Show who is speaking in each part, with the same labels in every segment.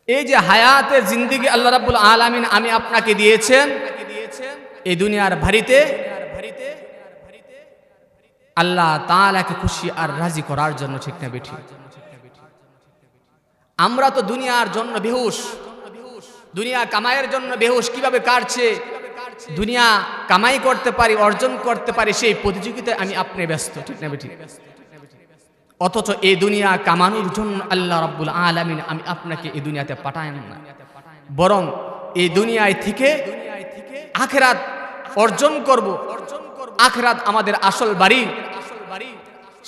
Speaker 1: এই যে হায়াতের জিন্দেগি আল্লাহ রাব্বুল আলামিন আমি আপনাকে দিয়েছেন এই দুনিয়ার ভারিতে আল্লাহ তাআলাকে খুশি আর রাজি করার জন্য, ঠিক না বেঠি? আমরা তো দুনিয়ার জন্য বেহুশ, দুনিয়া কামাইয়ের জন্য বেহুশ। কিভাবে কাটছে দুনিয়া কামাই করতে পারি, অর্জন করতে পারি, সেই প্রতিযোগিতায় আমি আপনি ব্যস্ত, ঠিক না বেঠি? অথচ এই দুনিয়া কামানোর জন্য আল্লাহ রাব্বুল আলামিন আমি আপনাকে এই দুনিয়াতে পাঠায় না, বরং এই দুনিয়ায় থেকে আখিরাত অর্জন করব। আখিরাত আমাদের আসল বাড়ি,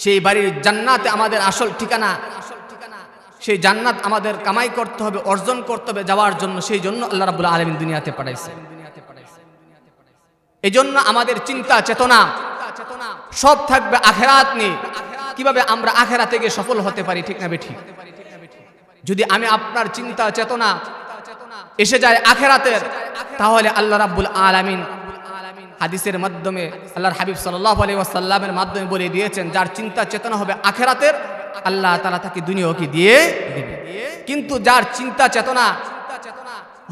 Speaker 1: সেই বাড়ির জান্নাতে আমাদের আসল ঠিকানা। সেই জান্নাত আমাদের কামাই করতে হবে, অর্জন করতে হবে যাওয়ার জন্য। সেই জন্য আল্লাহ রাব্বুল আলামিন দুনিয়াতে পাঠাইছে। এই জন্য আমাদের চিন্তা চেতনা সব থাকবে আখিরাত নিয়ে। কিভাবে আমরা আখিরাতে গিয়ে সফল হতে পারি, ঠিক না বেঠি? যদি আমি আপনার চিন্তা চেতনা এসে যায় আখিরাতের, তাহলে আল্লাহ রাব্বুল আলামিন হাদিসের মাধ্যমে আল্লাহর হাবিব সাল্লাল্লাহু আলাইহি ওয়াসাল্লামের মাধ্যমে বলে দিয়েছেন, যার চিন্তা চেতনা হবে আখিরাতের, আল্লাহ তাআলা তাকে দুনিয়াকে দিয়ে দিবে। কিন্তু যার চিন্তা চেতনা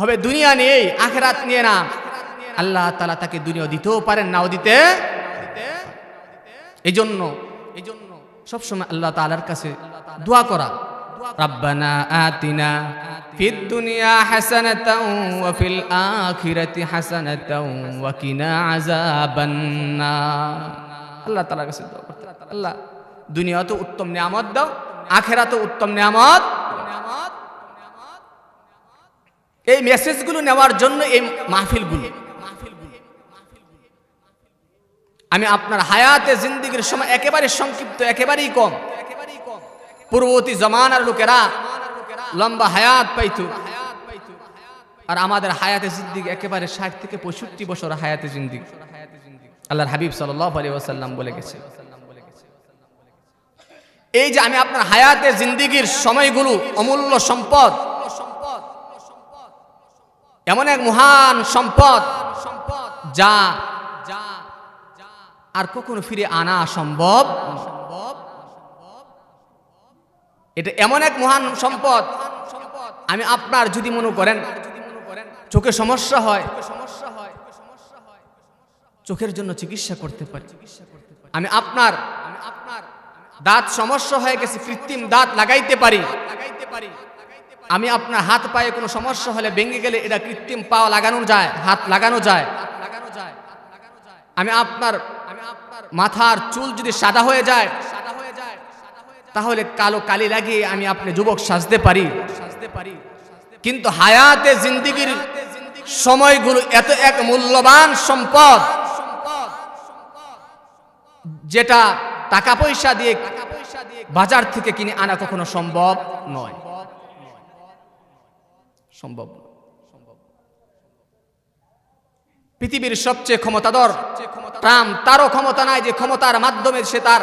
Speaker 1: হবে দুনিয়া নিয়ে, আখিরাত নিয়ে না, আল্লাহ তাআলা তাকে দুনিয়া দিতেও পারেন, নাও দিতে। এই জন্য সবসময় আল্লাহ তাআলার কাছে দোয়া করা, রাব্বানা আতিনা ফিদ দুনিয়া হাসানাতাও ওয়া ফিল আখিরাতি হাসানাতাও ওয়া কিনা আযাবান নার। আল্লাহ তাআলার কাছে দোয়া করতে, আল্লাহ দুনিয়াতে উত্তম নিয়ামত দাও, আখিরাতে উত্তম নিয়ামত। এই মেসেজগুলো নেওয়ার জন্য এই মাহফিলগুলো। আমি আপনার হায়াতে জিন্দেগির সময় একেবারে সংক্ষিপ্ত, একেবারেই কম। পূর্ববর্তী জমানার লোকেরা লম্বা হায়াত পাইতো, আর আমাদের হায়াতে জিন্দেগি একেবারে 60 থেকে 65 বছর হায়াতে জিন্দেগি। আল্লাহর হাবিব সাল্লাল্লাহু আলাইহি ওয়াসাল্লাম বলে গেছে। এই যে আমি আপনার হায়াতে জিন্দেগির সময়গুলো অমূল্য সম্পদ, এমন এক মহান সম্পদ যা আর কখনো ফিরে আনা সম্ভব। এটা এমন এক মহান সম্পদ, আমি আপনার যদি মনে করেন চোখে সমস্যা হয়, চোখের জন্য চিকিৎসা করতে পারি। আমি আপনার দাঁত সমস্যা হয়ে গেছে, কৃত্রিম দাঁত লাগাইতে পারি। আমি আপনার হাত পায়ে কোনো সমস্যা হলে, ভেঙে গেলে, এটা কৃত্রিম পা লাগানো যায়, হাত লাগানো যায়। আমি আপনার মাথার চুল যদি সাদা হয়ে যায়, তাহলে কালো কালি লাগিয়ে আমি আপনি যুবক সাজতে পারি। কিন্তু হায়াতে জিন্দেগির সময়গুলো এত এক মূল্যবান সম্পদ, যেটা টাকা পয়সা দিয়ে বাজার থেকে কিনে আনা কখনো সম্ভব নয়। সম্ভব পৃথিবীর সবচেয়ে ক্ষমতাধর ট্রাম্প, তারও ক্ষমতা নাই যে ক্ষমতার মাধ্যমে সে তার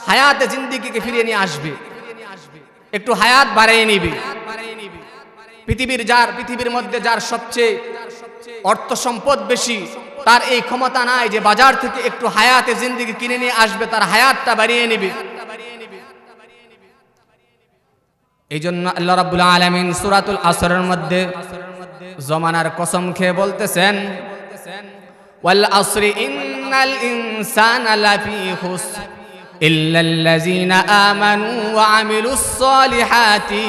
Speaker 1: হায়াতে জিন্দেগিকে ফিরিয়ে নিয়ে আসবে, একটু হায়াত বাড়িয়ে নিবে। পৃথিবীর মধ্যে যার সবচেয়ে অর্থ সম্পদ বেশি, তার এই ক্ষমতা নাই যে বাজার থেকে একটু হায়াতে জিন্দেগি কিনে নিয়ে আসবে, তার হায়াতটা বাড়িয়ে নিবে। এই জন্য আল্লাহ রাব্বুল আলামিন সূরাতুল আসরের মধ্যে জমানার কসম খেয়ে বলতেছেন, ওয়াল আসরি ইন্নাল ইনসানা লাফি খুসর ইল্লাল্লাযীনা আমানু ওয়া আমিলুস সালিহাতি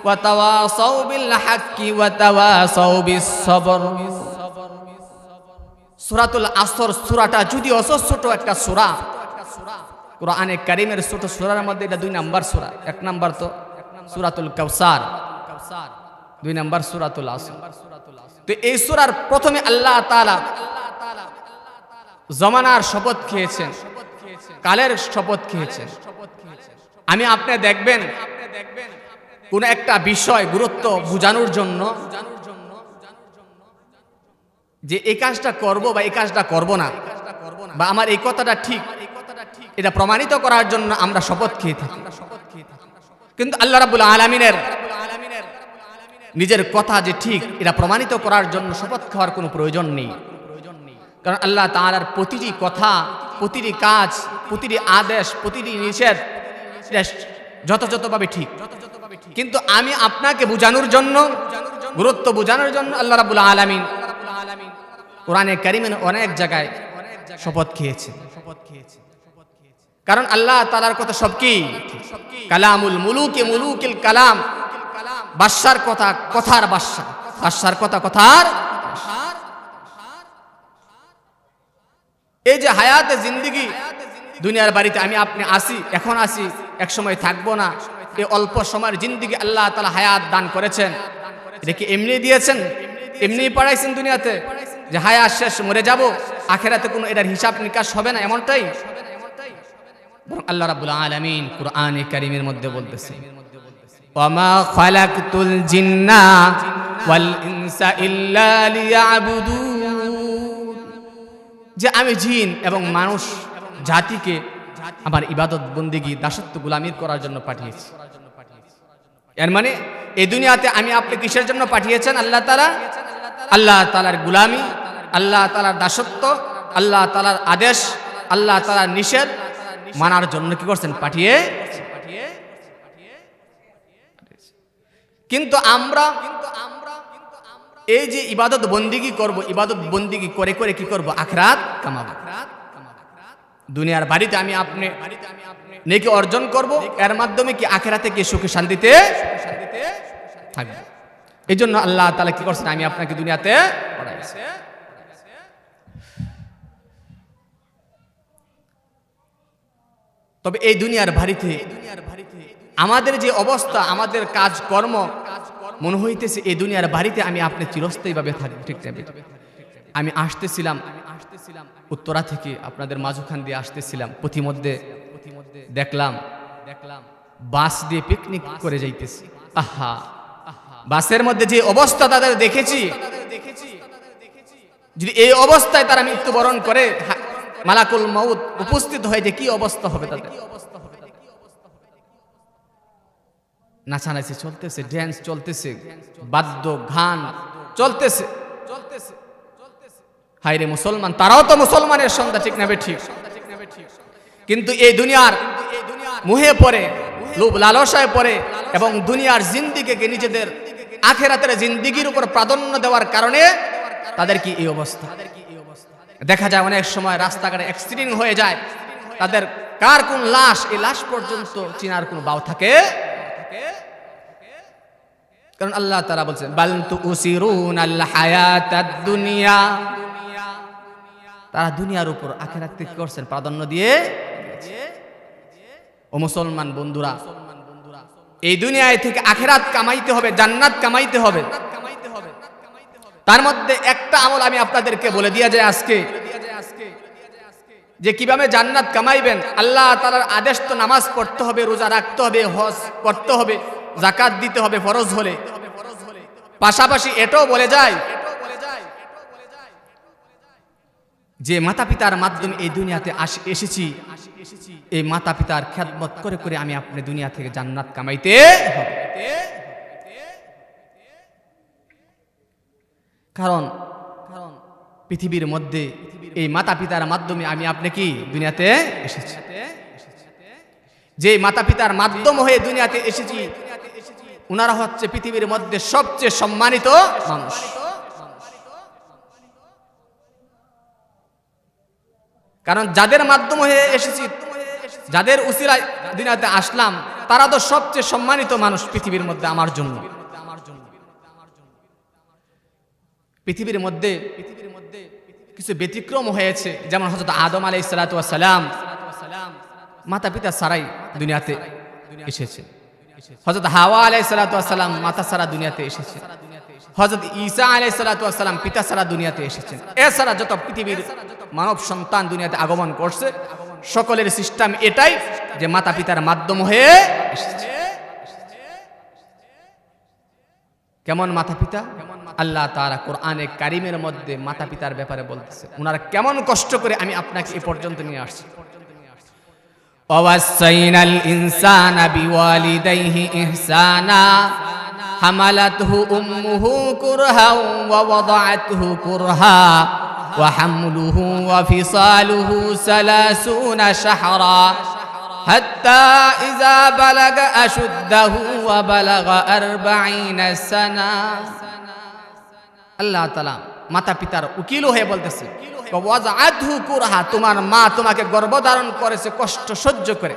Speaker 1: ওয়া তাওয়াসাউ বিল হাক্কি ওয়া তাওয়াসাউ বিস সবর। সূরাতুল আসর সূরাটা যদিও ছোট একটা সূরা, কোরআনে কারীমের ছোট সূরার মধ্যে এটা 2 নাম্বার সূরা। 1 নাম্বার তো সূরাতুল কাউসার, 2 নাম্বার সূরাতুল আসর। তো এই সূরার প্রথমে আল্লাহ তাআলা জমানার শপথ খেয়েছেন, কালের শপথ খেয়েছেন। আমি আপনি দেখবেন কোন একটা বিষয় গুরুত্ব বোঝানোর জন্য যে এই কাজটা করব বা এই কাজটা করব না, বা আমার এই কথাটা ঠিক, এটা প্রমাণিত করার জন্য আমরা শপথ খেয়ে থাকি। কিন্তু আল্লাহ রাব্বুল আলামিনের নিজের কথা যে ঠিক, এটা প্রমাণিত করার জন্য শপথ খাওয়ার কোনো প্রয়োজন নেই। কারণ আল্লাহ তাআলার প্রতিটি কথা, প্রতিটি কাজ, প্রতিটি আদেশ, প্রতিটি নিষেধ যথাযথভাবে ঠিক। কিন্তু আমি আপনাকে বোঝানোর জন্য, গুরুত্ব বোঝানোর জন্য আল্লাহ রাব্বুল আলামিন কোরআনে কারিমের অনেক জায়গায় শপথ খেয়েছে। কারণ আল্লাহ তাআলার কথা সব কি কালামুল মুলুকে মুলুকিল কালাম, বাদশার কথা কথার বাদশা, বাদশার কথা কথার। এই যে হায়াতে জিন্দেগি, দুনিয়ার বাড়িতে আমি আপনি আসি, এখন আসি, এক সময় থাকবো না, এই অল্প সময়ের জিন্দেগি আল্লাহ তাআলা হায়াত দান করেছেন। এটা কি এমনি দিয়েছেন, এমনি পাঠাইছেন দুনিয়াতে যে হায়াত শেষ মরে যাব, আখেরাতে কোনো এটার হিসাব নিকাশ হবে না, এমনটাই? বরং আল্লাহ রাব্বুল আলামিন কুরআনে কারীমের মধ্যে বলতেছেন, ওয়ামা খালাকতুল জিন্না ওয়াল ইনসা ইল্লা লিয়াবুদুন, যে আমি জিন এবং মানুষ জাতিকে আমার ইবাদত বন্দেগী দাসত্ব গোলামি করার জন্য পাঠিয়েছি। এর মানে এই দুনিয়াতে আমি আপনি কিসের জন্য পাঠিয়েছেন? আল্লাহ তাআলা, আল্লাহ তাআলার গোলামি, আল্লাহ তাআলার দাসত্ব, আল্লাহ তাআলার আদেশ, আল্লাহ তাআলার নিষেধ মানার জন্য কি করছেন? পাঠিয়ে। কিন্তু আমরা এই যে ইবাদত বন্দিগি করব, ইবাদত বন্দিগি করে করে কি করব? আখিরাত কামাবো। দুনিয়ার বাড়িতে আমি আপনি নেকি অর্জন করব, এর মাধ্যমে কি আখিরাতে কি সুখে শান্তিতে থাকবে। এই জন্য আল্লাহ তাআলা কি করছেন? আমি আপনাকে দুনিয়াতে পাঠাইছি। তবে এই দুনিয়ার বাড়িতে আমাদের যে অবস্থা, আমাদের কাজকর্ম, মনে হইতেছে এই দুনিয়ার বাড়িতে আমি আপনি চিরস্থায়ীভাবে থাকবো। ঠিক না? আমি আসতেছিলাম উত্তরা থেকে, আপনাদের মাঝখান দিয়ে আসতেছিলাম, পথিমধ্যে দেখলাম বাস দিয়ে পিকনিক করে যাইতেছি। আহা, বাসের মধ্যে যে অবস্থা তাদের দেখেছি, যদি এই অবস্থায় তারা মৃত্যুবরণ করে, মালাকুল মউত উপস্থিত হয়, যে কি অবস্থা হবে তাদের। নাচানাচি চলতেছে, ড্যান্স চলতেছে, বাদ্য গান চলতেছে। হায়রে মুসলমান, তারাও তো মুসলমানের সন্তান, ঠিক না ঠিক? কিন্তু এই দুনিয়ার মোহে পড়ে, লোভ লালসায় পড়ে এবং দুনিয়ার জিন্দেগিকে নিজেদের আখিরাতের জিন্দেগির উপর প্রাধান্য দেওয়ার কারণে তাদের কি এই অবস্থা। দেখা যায় অনেক সময় রাস্তাঘাটে অ্যাক্সিডেন্ট হয়ে যায়, তাদের কার কোন লাশ, এই লাশ পর্যন্ত চিনার কোনো বাও থাকে। কারণ আল্লাহ তাআলা বলছেন, বাল তুসিরুনাল হায়াতাদ দুনিয়া, তারা দুনিয়ার উপর আখিরাতকে কি করছেন? প্রাধান্য দিয়ে। ও মুসলমান বন্ধুরা, এই দুনিয়ায় থেকে আখিরাত কামাইতে হবে, জান্নাত কামাইতে হবে। তার মধ্যে একটা আমল আমি আপনাদেরকে বলে দিয়া যায় আজকে, যে কিভাবে জান্নাত কামাইবেন। আল্লাহ তাআলার আদেশ তো নামাজ পড়তে হবে, রোজা রাখতে হবে, হজ করতে হবে, যাকাত দিতে হবে ফরজ হলে। পাশাপাশি এটাও বলে যায় যে মাতা পিতার মাধ্যমে এই দুনিয়াতে এসেছি, এই মাতা পিতার খেদমত করে করে আমি আপনি দুনিয়া থেকে জান্নাত কামাইতে হবে। কারণ পৃথিবীর মধ্যে এই মাতা পিতার মাধ্যমে আমি আপনি কি দুনিয়াতে এসেছি। যে মাতা পিতার মাধ্যম হয়ে দুনিয়াতে এসেছি, উনারা হচ্ছে পৃথিবীর মধ্যে সবচেয়ে সম্মানিত মানুষ। কারণ যাদের মাধ্যম হয়ে এসেছি, যাদের উসিলায় দুনিয়াতে আসলাম, তারা তো সবচেয়ে সম্মানিত মানুষ পৃথিবীর মধ্যে আমার জন্য। পৃথিবীর মধ্যে কিছু ব্যতিক্রম হয়েছে, যেমন হযরত আদম আলাইহিস সালাতু ওয়াস সালাম মাতা পিতা ছাড়াই দুনিয়াতে এসেছে। হযরত হাওয়া আলাইহিস সালাতু ওয়াস সালাম মাতা ছাড়া দুনিয়াতে এসেছে। হযরত ঈসা আলাইহিস সালাতু ওয়াস সালাম পিতা ছাড়া দুনিয়াতে এসেছেন। এছাড়া যত পৃথিবীর মানব সন্তান দুনিয়াতে আগমন করছে, সকলের সিস্টেম এটাই যে মাতা পিতার মাধ্যম হয়ে এসেছে। কেমন মাতা পিতা? আল্লাহ তাআলা কোরআনে কারীমের মধ্যে মাতা পিতার ব্যাপারে বলতেছে, ওনারা কেমন কষ্ট করে আমি আপনাকে এ পর্যন্ত নিয়ে আসছি। ওয়াসাইনাল ইনসানা বিওয়ালিদাইহি ইহসানা হামালাতহু উম্মুহু কুরহা ওয়া ওয়াদাআতহু কুরহা ওয়া হামলুহু ওয়া ফিসালুহু 30 শাহরা হাত্তা ইযা বালাগা আশুদ্দাহু ওয়া বালাগা 40 সানা। আল্লাহ তাআলা মাতা পিতার উকিল হয়ে বলতেছে, ওয়াজআতহু কুরহা, তোমার মা তোমাকে গর্ভধারণ করেছে কষ্ট সহ্য করে।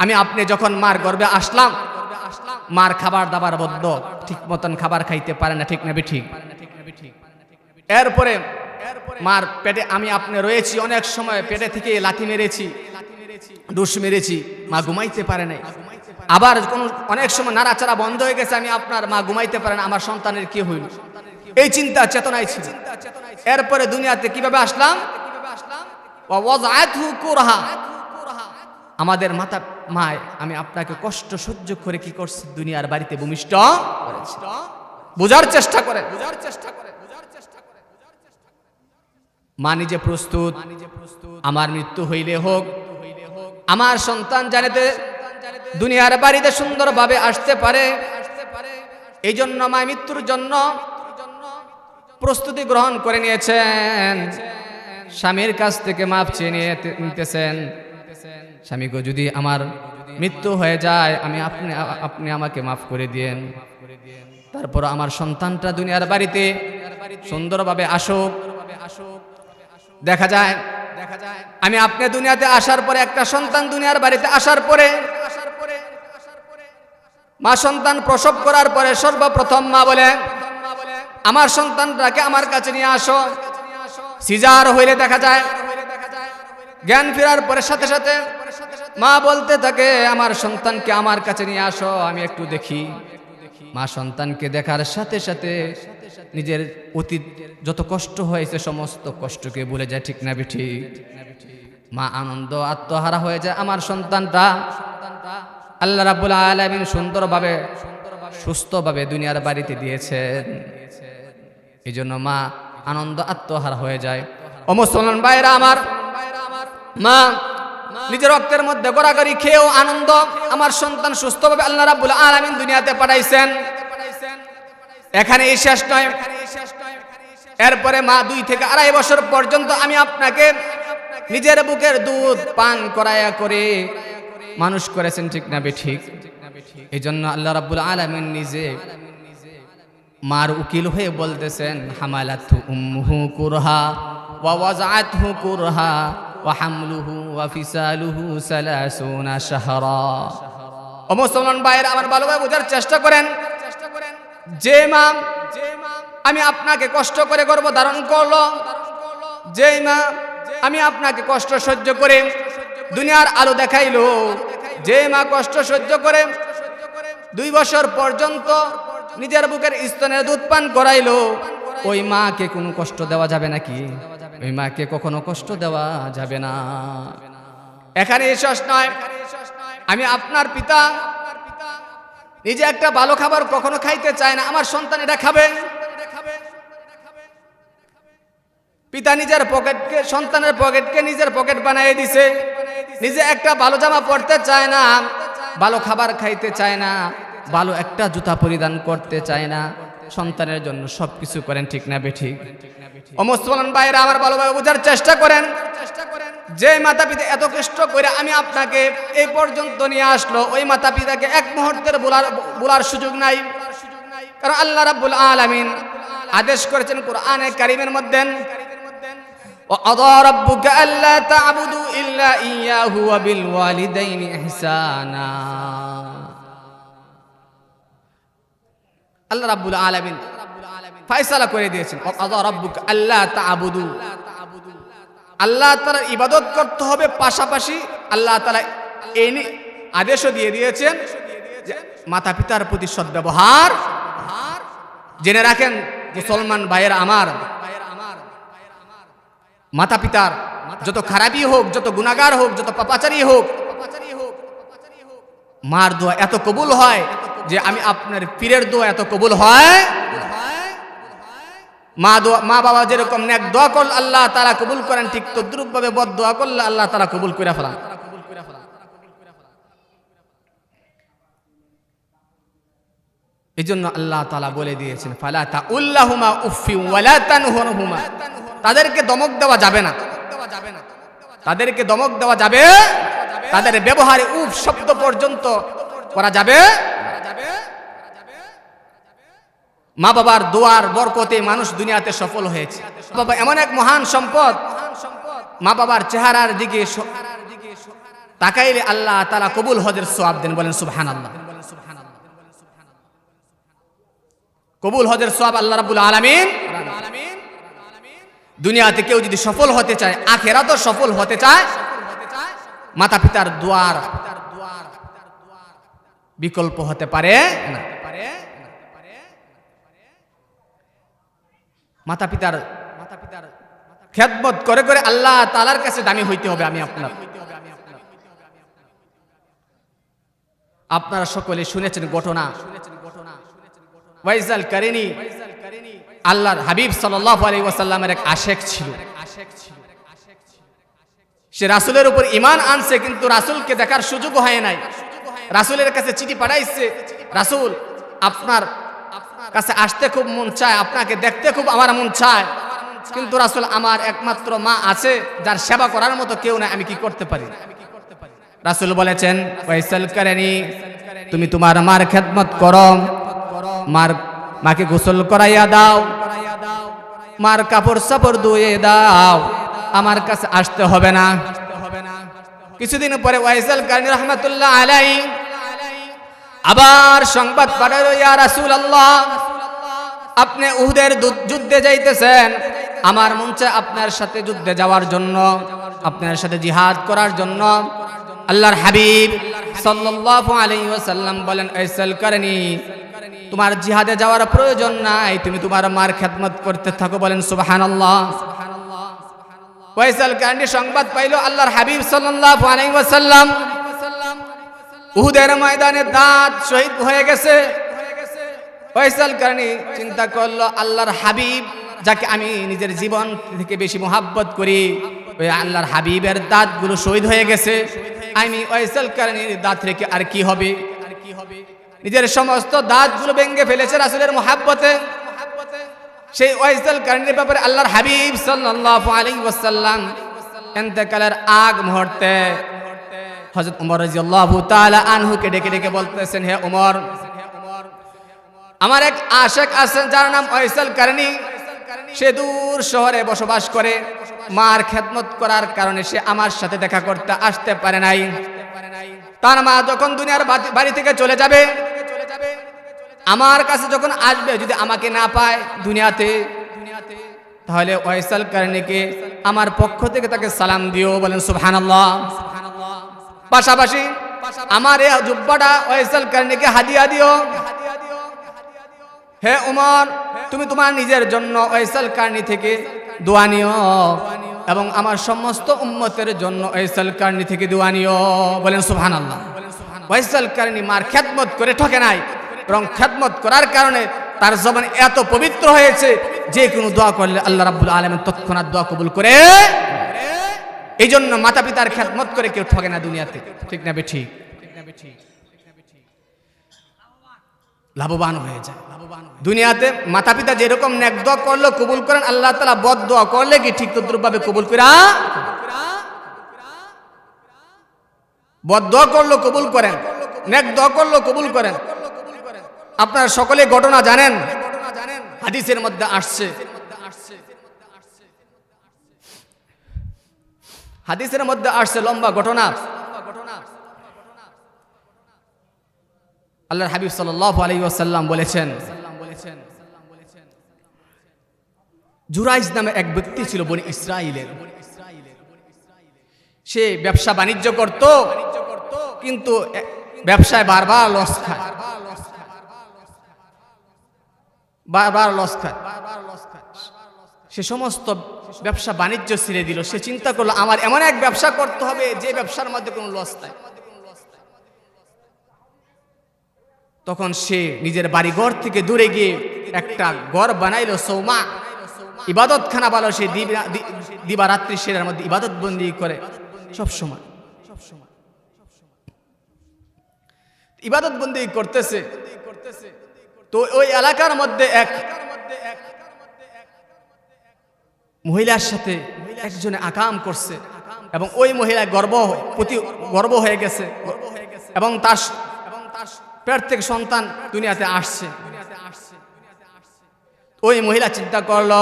Speaker 1: আমি আপনি যখন মার গর্ভে আসলাম, মার খাবার দাবার বদ্ধ, ঠিক মতন খাবার খাইতে পারে না, ঠিক না বেঠিক? এরপরে মার পেটে আমি আপনি রয়েছি, অনেক সময় পেটে থেকে লাথি মেরেছি, ডুস মেরেছি, মা ঘুমাইতে পারে নাই। আবার অনেক সময় নাড়াচাড়া বন্ধ হয়ে গেছে, আমি আপনার মা ঘুমাইতে পারে না, আমার সন্তানের কি হইল, এই চিন্তা চেতনায় ছিল। এরপরে দুনিয়াতে কিভাবে আসলাম? ওয়াজআতহু কুরহা, আমাদের মাতা মায় আমি আপনাকে কষ্ট সহ্য করে কি করছে, দুনিয়ার বাড়িতে ভূমিষ্ঠ করেছে। বোঝার চেষ্টা করে, মা নিজে প্রস্তুত, আমার মৃত্যু হইলে হোক, আমার সন্তান জানেতে দুনিয়ার বাড়িতে সুন্দরভাবে আসতে পারে, এই জন্য মা মৃত্যুর জন্য প্রস্তুতি গ্রহণ করে নিয়েছেন। স্বামীর কাছ থেকে মাফ চেয়ে নিতেছেন, স্বামী গো যদি আমার মৃত্যু হয়ে যায়, আপনি আমাকে মাফ করে দিয়েন, তারপর আমার সন্তানটা দুনিয়ার বাড়িতে সুন্দরভাবে আসুক। দেখা যায় আমি আপনি দুনিয়াতে আসার পরে, একটা সন্তান দুনিয়ার বাড়িতে আসার পরে, মা সন্তান প্রসব করার পরে সর্বপ্রথম মা বলে, আমার সন্তানটাকে আমার কাছে নিয়ে আসো। সিজার হইলে দেখা যায় জ্ঞান ফেরার পরে সাথে সাথে মা বলতে থাকে, আমার সন্তানকে আমার কাছে নিয়ে আসো, আমি একটু দেখি। মা সন্তানকে দেখার সাথে সাথে নিজের অতীত যত কষ্ট হয়েছে সমস্ত কষ্টকে ভুলে যায়, ঠিক না বেঠিক? মা আনন্দ আত্মহারা হয়ে যায়, আমার সন্তানটা আল্লাহ রাব্বুল আলামিন সুন্দরভাবে সুস্থভাবে দুনিয়ার বাড়িতে দিয়েছেন। এই জন্য মা আনন্দ আত্মহারা হয়ে যায়। ও মুসলমান ভাইরা আমার, মা নিজের রক্তের মধ্যে গড়াগড়ি খেয়েও আনন্দ, আমার সন্তান সুস্থভাবে আল্লাহ রাব্বুল আলামিন দুনিয়াতে পাঠাইছেন। এখানে এই শেষ নয়, এরপরে মা 2 থেকে 2.5 বছর পর্যন্ত আমি আপনাকে নিজের বুকের দুধ পান করায়া করে মানুষ করেছেন, ঠিক না বেঠিক? এই জন্য আল্লাহ রাব্বুল আলামিন নিজে মার উকিল হয়ে বলতেছেন, হামালাতহু উম্মুহু কুরহা ওয়া ওয়াজআতহু কুরহা ওয়া হামলুহু ওয়া ফিসালুহু 30 শাহরা। ও মুসলমান ভাইয়েরা আমার ভালোভাবে বোঝার চেষ্টা করেন, যে মা আমি আপনাকে কষ্ট করে গর্ভ ধারণ করলো, যে মা আমি আপনাকে কষ্ট সহ্য করে দুনিয়ার আলো দেখাইলো, যে মা কষ্ট সহ্য করে 2 বছর পর্যন্ত নিজের বুকের স্তনের দুধ পান করাইলো, ওই মাকে কোনো কষ্ট দেওয়া যাবে নাকি? ওই মাকে কখনো কষ্ট দেওয়া যাবে না। এখানে শেষ নয়, আমি আপনার পিতা নিজে একটা ভালো খাবার কখনো খাইতে চায় না, আমার সন্তান এটা খাবে। পিতা নিজের পকেটকে, সন্তানের পকেটকে নিজের পকেট বানিয়ে দিছে, নিজে একটা ভালো জামা পরতে চায় না, ভালো খাবার খাইতে চায় না, ভালো একটা জুতা পরিধান করতে চায় না, সন্তানের জন্য সবকিছু করেন, ঠিক না বেঠিক? ও মুসলমান ভাইরা আমার ভালোভাবে বোঝার চেষ্টা করেন, যে মাতা পিতা এত কষ্ট করে আমি আপনাকে এই পর্যন্ত নিয়ে আসলো, ওই মাতা পিতাকে এক মুহূর্তের বলার সুযোগ নাই। কারণ আল্লাহ রাব্বুল আলামিন আদেশ করেছেন কোরআনে কারীমের মধ্যে, وَقَضَى رَبُّكَ أَلَّا تَعْبُدُوا إِلَّا إِيَّاهُ وَبِالْوَالِدَيْنِ إِحْسَانًا। আল্লাহ রাব্বুল আলামিন ফয়সালা করে দিয়েছেন, وَقَضَى رَبُّكَ أَلَّا تَعْبُدُوا, আল্লাহ তাআলার ইবাদত করতে হবে, পাশাপাশি আল্লাহ তাআলা এই আদেশও দিয়ে দিয়েছেন যে মাতা পিতার প্রতি সদ্ব্যবহার। জেনে রাখেন মুসলমান ভাইয়েরা আমার, মাতা পিতার যত খারাপই হোক, যত গুনাহগার হোক, যত পাপাচারী হোক, মার দোয়া এত কবুল হয় যে আমি আপনার পীরের দোয়া এত কবুল হয়। মা বাবা যেরকম নেক দোয়া করলে আল্লাহ তাআলা কবুল করেন, ঠিক তদ্রুপ ভাবে বদ দোয়া করলে আল্লাহ তাআলা কবুল করে ফেলেন। এই জন্য আল্লাহ তাআলা বলে দিয়েছেন, ফালা তাউল্লাহুমা উফফি ওয়ালা তানহুরহুমা, তাদেরকে দমক দেওয়া যাবে না, তাদেরকে দমক দেওয়া যাবে তাদের ব্যবহারে উফ শব্দ পর্যন্ত করা যাবে। মা বাবার দোয়ার বরকতে মানুষ দুনিয়াতে সফল হয়েছে। বাবা এমন এক মহান সম্পদ, মা বাবার চেহারার দিকে তাকাইলে আল্লাহ তাআলা কবুল হজের সওয়াব দেন। বলেন সুবহানাল্লাহ। কবুল হজের সওয়াব আল্লাহ রাব্বুল আলামিন। দুনিয়াতে কেউ যদি সফল হতে চায়, আখিরাতেও সফল হতে চায়, মাতা পিতার দোয়ার বিকল্প হতে পারে না। মাতা পিতার খেদমত করে করে আল্লাহ তাআলার কাছে দামি হইতে হবে। আমি আপনারা সকলে শুনেছেন ঘটনা, ওয়াইজাল কারিনী আল্লাহর হাবিব সাল্লাল্লাহু আলাইহি ওয়াসাল্লামের এক আশেক ছিল। সে রাসূলের উপর ঈমান আনছে, কিন্তু রাসূলকে দেখার সুযোগ হয় নাই। রাসূলের কাছে চিঠি পাঠাইছে, রাসূল আপনার কাছে আসতে খুব মন চায়, আপনাকে দেখতে খুব আমার মন চায়, কিন্তু রাসূল আমার একমাত্র মা আছে, যার সেবা করার মতো কেউ নাই, আমি কি করতে পারি? রাসূল বলেছেন, ওয়াইসাল কারিনী তুমি তোমার মার খেদমত করো, মাকে গোসল করাইয়া দাও, মার কাপড় সাপড় ধুয়ে দাও, আমার কাছে আসতে হবে না। কিছুদিন পরে ওয়াইসাল কারিনী রাহমাতুল্লাহ আলাইহি আবার সংবাদ পাঠালো, ইয়া রাসূলুল্লাহ আপনি উহুদের যুদ্ধে যাইতেছেন, আমার মন চায় আপনার সাথে যুদ্ধে যাওয়ার জন্য, আপনার সাথে জিহাদ করার জন্য। আল্লাহর হাবিব সাল্লাল্লাহু আলাইহি ওয়াসাল্লাম বলেন, ওয়াইসাল কারিনী তোমার জিহাদে যাওয়ার প্রয়োজন নাই, তুমি তোমার মার খেদমত করতে থাকো। বলেন সুবহানাল্লাহ। ওয়াইসাল কারিনী সংবাদ পাইল আল্লাহর হাবিব সাল্লাল্লাহু আলাইহি ওয়াসাল্লাম উহুদের ময়দানে দাঁত শহীদ হয়ে গেছে। ওয়াইসাল কারিনী চিন্তা করলো, আল্লাহর হাবিব যাকে আমি নিজের জীবন থেকে বেশি মোহাব্বত করি, ওই আল্লাহর হাবিবের দাঁতগুলো শহীদ হয়ে গেছে, আমি ওয়াইসাল কারিনীর দাঁত রেখে আর কি হবে? নিজের সমস্ত দাঁতগুলো ভেঙে ফেলেছে রাসূলের মোহাব্বতে। সেই ওয়াইসাল কারিনীর ব্যাপারে আল্লাহর হাবিব সাল্লাল্লাহু আলাইহি ওয়াসাল্লাম ইন্তেকালের আগ মুহূর্তে হযরত ওমর রাদিয়াল্লাহু তাআলা আনহুকে ডেকে ডেকে বলতেছেন, হে ওমর, আমার এক আশেক আছেন যার নাম ওয়াইসাল কারিনী, সে দূর শহরে বসবাস করে, মার খেদমত করার কারণে সে আমার সাথে দেখা করতে আসতে পারে নাই। তার মা যখন দুনিয়ার বাড়ি থেকে চলে যাবে, আমার কাছে যখন আসবে, যদি আমাকে না পায় দুনিয়াতে, তাহলে ওয়াইসাল কারিনীকে আমার পক্ষ থেকে তাকে সালাম দিও। বলেন সুবহানাল্লাহ। পাশাপাশি আমার এই জুব্বাটা ওয়াইসাল কারিনীকে হাদিয়া দিও। হে ওমর, তুমি তোমার নিজের জন্য ওয়াইসাল কারিনী থেকে দোয়া নিও এবং আমার সমস্ত উম্মতের জন্য ওয়াইসাল কারিনী থেকে দোয়া নিও। বলেন সুবহানাল্লাহ। ওয়াইসাল কারিনী মার খেদমত করে ঠকে নাই, এবং খেদমত করার কারণে তার জবান এত পবিত্র হয়েছে, যে কোনো দোয়া করলে আল্লাহ রাব্বুল আলামিন তৎক্ষণাৎ দোয়া কবুল করে। এই জন্য মাতা পিতার খেদমত করে কেউ ঠকে না দুনিয়াতে, ঠিক না বেঠিক? লাভবান হয়ে যায় দুনিয়াতে। মাতা পিতা যেরকম নেক দোয়া করলে কবুল করেন, আল্লাহ তাআলা বদ দোয়া করলে কি ঠিক তদ্রুপভাবে কবুল করা, বদ দোয়া করলে কবুল করেন, নেক দোয়া করলে কবুল করেন। আপনারা সকলে ঘটনা জানেন, হাদিসের মধ্যে আসছে, হাদিসের মধ্যে আসছে লম্বা ঘটনা। আল্লাহর হাবিব সাল্লাল্লাহু আলাইহি ওয়াসাল্লাম বলেছেন, জুরাইজ নামে এক ব্যক্তি ছিল বনি ইসরাইলের। সে ব্যবসা বাণিজ্য করত, কিন্তু ব্যবসায় বারবার লস খায়, বারবার লস খায়। সে সমস্ত ব্যবসা বাণিজ্য ছেড়ে দিল। সে চিন্তা করলো, আমার এমন এক ব্যবসা করতে হবে যে ব্যবসার মধ্যে কোনো লস নাই। তখন সে নিজের বাড়ি ঘর থেকে দূরে গিয়ে একটা ঘর বানাইলো, সৌমা ইবাদতখানা বানালো। সে দিবারাত্রি সেটার মধ্যে ইবাদত বন্দি করে সব সময় ইবাদত বন্দি করতেছে। তো ওই এলাকার মধ্যে এক মহিলার সাথে একজনে আকাম করছে, এবং ওই মহিলা গর্ভ হয়ে গেছে এবং তার পেট থেকে সন্তান দুনিয়াতে আসছে। ওই মহিলা চিন্তা করলো,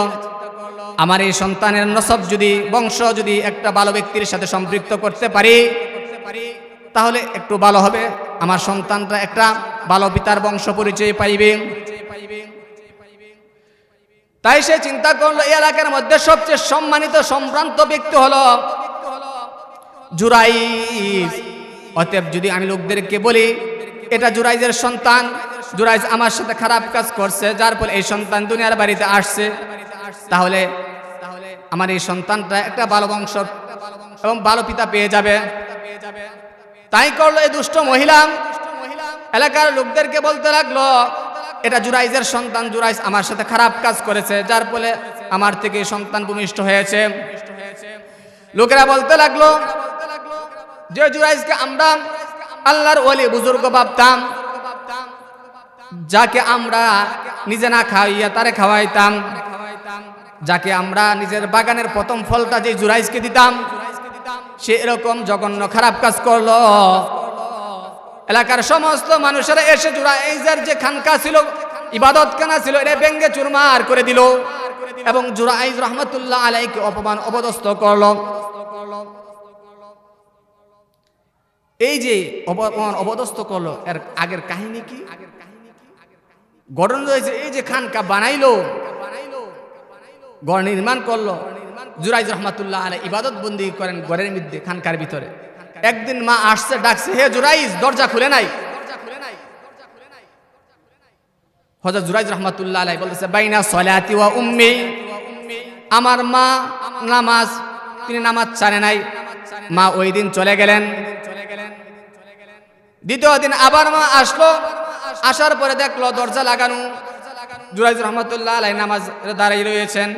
Speaker 1: আমার এই সন্তানের নসব যদি বংশ যদি একটা ভালো ব্যক্তির সাথে সম্পৃক্ত করতে পারি তাহলে একটু ভালো হবে, আমার সন্তানটা একটা ভালো পিতার বংশ পরিচয় পাইবে। তাই সে চিন্তা করলো এই এলাকার মধ্যে সবচেয়ে সম্মানিত সম্ভ্রান্ত ব্যক্তি হলো জুরাইজ। অতএব যদি আমি লোকদেরকে বলি এটা জুরাইজের সন্তান, জুরাইজ আমার সাথে খারাপ কাজ করছে যার ফলে এই সন্তান দুনিয়ার বাড়িতে আসছে, তাহলে আমার এই সন্তানটা একটা ভালো বংশ এবং ভালো পিতা পেয়ে যাবে। তাই করলো এই দুষ্ট মহিলা এলাকার লোকদেরকে বলতে লাগলো এটা জুরাইজের সন্তান, জুরাইজ আমার সাথে খারাপ কাজ করেছে যার ফলে আমার থেকে সন্তান ভূমিষ্ঠ হয়েছে। লোকেরা বলতে লাগলো যে জুরাইজকে আমরা আল্লাহর ওলি বুজুর্গ ভাবতাম, যাকে আমরা নিজে না খাওয়াইয়া তারে খাওয়াইতাম, যাকে আমরা নিজের বাগানের প্রথম ফলটা যে জুরাইজকে দিতাম, সে এরকম জঘন্য খারাপ কাজ করলো। এলাকার সমস্ত মানুষেরা এসে জুরাইজের যে খানকা ছিল, ইবাদতখানা ছিল, এটা ভেঙ্গে চুরমার করে দিল এবং জুরাইজ রহমতুল্লাহ আলাইকে অপমান অপদস্থ করলো। এই যে অপমান অপদস্থ করলো, এর আগের কাহিনী কি? ঘটনা রয়েছে এই যে খানকা বানাইলো, ঘর নির্মাণ করলো, জুরাইজ রহমতুল্লাহ আলাই ইবাদত বন্দি করেন ঘরের মধ্যে খানকার ভিতরে। একদিন মা আসছে, ডাকছে, হে জুরাইজ, দরজা খুলে নাই। হযরত জুরাইজ রহমতুল্লাহ আলাই বলতেছে বাইনা সলাতি ওয়া উম্মি, আমার মা নামাজ, তিনি নামাজ ছাড়ে নাই। মা ওই দিন চলে গেলেন। দ্বিতীয় দিন আবার মা আসলো, আসার পরে দেখলো দরজা লাগানো, জুরাইজ রহমতুল্লাহ আলাই নামাজ দাঁড়িয়ে রয়েছেন,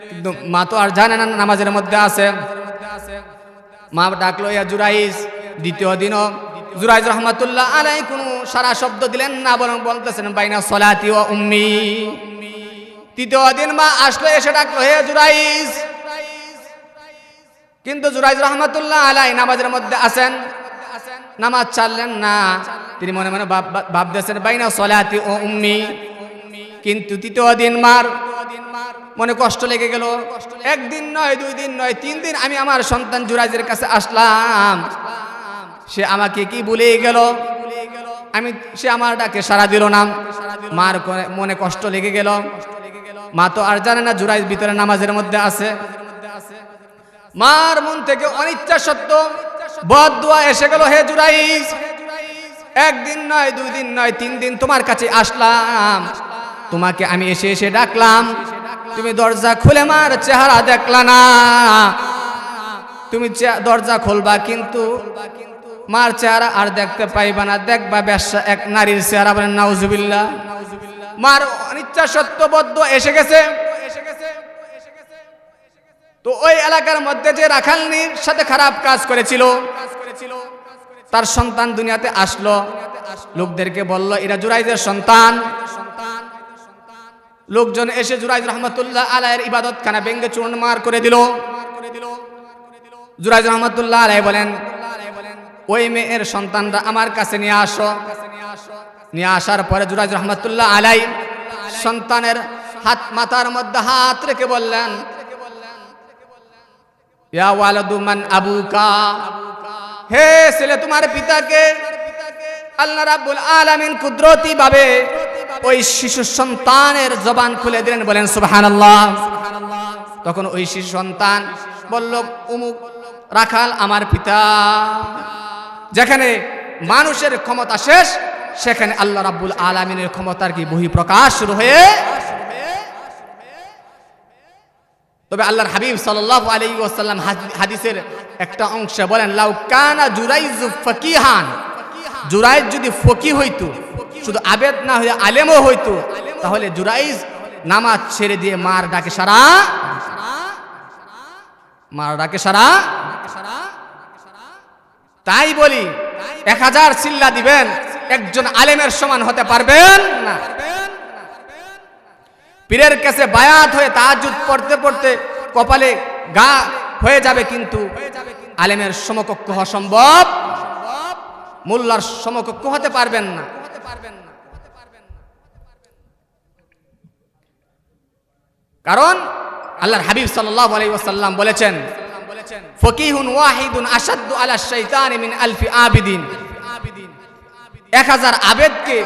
Speaker 1: কিন্তু মা তো আর জানে না নামাজের মধ্যে আছে। মা ডাকলো ইয়া জুরাইজ। দ্বিতীয় দিনও জুরাইজ রহমতুল্লাহ আলাই কোনো সারা শব্দ দিলেন না, বরং বলতেছেন বাইনা সলাতি ওয়া উম্মি। তৃতীয় দিন মা আসলো, এসে ডাকলো হে জুরাইজ, কিন্তু জুরাইজ রহমতুল্লাহ আলাই নামাজের মধ্যে আছেন, নামাজ ছাড়লেন না। তিনি মনে মনে ভাবতেছেন বাইনা সলাতি ও উম্মি। কিন্তু তৃতীয় দিন মার মনে কষ্ট লেগে গেল। একদিন নয়, 2 দিন নয়, 3 দিন আমি আমার সন্তান জুরাইজের কাছে আসলাম, সে আমাকে কি ভুলে গেল, সে আমার ডাকে সাড়া দিল না। মার মনে কষ্ট লেগে গেল। মা তো আর জানে না জুরাইজ ভিতরে নামাজের মধ্যে আছে। মার মন থেকে অনিচ্ছা সত্ত্বেও বদদুয়া এসে গেল, হে জুরাইজ, একদিন নয়, 2 দিন নয়, 3 দিন তোমার কাছে আসলাম, তোমাকে আমি এসে এসে ডাকলাম, তুমি দরজা খুলে মার চেহারা দেখলা না। তুমি দরজা খুলবা কিন্তু মার চেহারা আর দেখতে পাইবা না, দেখবা বেশ্যা এক নারীর চেহারা। বলেন নাউজুবিল্লাহ। মার অনিচ্ছা সত্ত্বেও বদদুয়া এসে গেছে। তো ওই এলাকার মধ্যে যে রাখালনির সাথে খারাপ কাজ করেছিল, তার সন্তান দুনিয়াতে আসলো। লোকদেরকে বলল এরা জুরাইজের সন্তান। লোকজন এসে জুরাইজ রহমতুল্লাহ আলাইয়ের ইবাদতখানা ভেঙ্গে চুরমার করে দিল। জুরাইজ রহমতুল্লাহ আলাই বলেন ওই মেয়ের সন্তানরা আমার কাছে নিয়ে আসো। নিয়ে আসার পরে জুরাইজ রহমতুল্লাহ আলাই সন্তানের মাথার মধ্যে হাত রেখে বললেন, ইয়া ওয়ালাদু মান আবুকা, হে ছেলে তোমার পিতাকে। আল্লাহ রাব্বুল আলামিন কুদরতি ভাবে ওই শিশু সন্তানের জবান খুলে দিলেন। বলেন সুবহানাল্লাহ। তখন ওই শিশু সন্তান বলল, অমুক রাখাল আমার পিতা। যেখানে মানুষের ক্ষমতা শেষ, সেখানে আল্লাহ রাব্বুল আলামিনের ক্ষমতার কি বহিঃপ্রকাশ শুরু হয়ে। তবে আল্লাহর হাবিব সাল্লাল্লাহু আলাইহি ওয়াসাল্লাম হাদিসের একটা অংশে বলেন, লাউ কানা জুরাইজ ফাকিহান, জুরাইজ যদি ফকি হইতো, শুধু আবেদ না হয়ে আলেমও হইতো, তাহলে জুরাইজ নামাজ ছেড়ে দিয়ে মার ডাকে সারা, মার ডাকে সারা। তাই বলি 1000 চিল্লা দিবেন, একজন আলেমের সমান হতে পারবেন না। পীরের কাছে বায়াত হয়ে তাহাজ্জুদ পড়তে পড়তে কপালে গা হয়ে যাবে, কিন্তু আলেমের সমকক্ষ হওয়া সম্ভব, মোল্লার সমকক্ষ হতে পারবেন না। কারণ আল্লাহর হাবিব সাল্লাল্লাহু আলাইহি ওয়াসাল্লাম বলেছেন, ফকিহুন ওয়াহিদুন আশাদ্দু আলা শাইতানি মিন আলফি আবিদিন। 1000 আবেদকে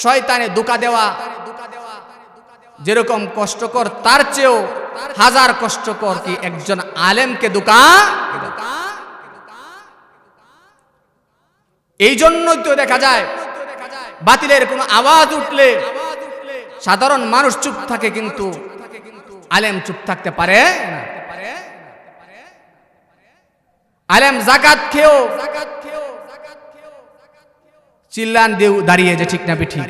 Speaker 1: শয়তানে ধোঁকা দেওয়া যেরকম কষ্টকর, তার চেয়েও 1000 কষ্টকর কি একজন আলেমকে ধোঁকা। এই জন্যই তো দেখা যায় বাতিলের কোনো আওয়াজ উঠলে সাধারণ মানুষ চুপ থাকে, কিন্তু আলেম চুপ থাকতে পারে না। আলেম যাকাত খেয়েও চিল্লান দিয়ে দাঁড়িয়ে যায়, ঠিক না বেঠিক,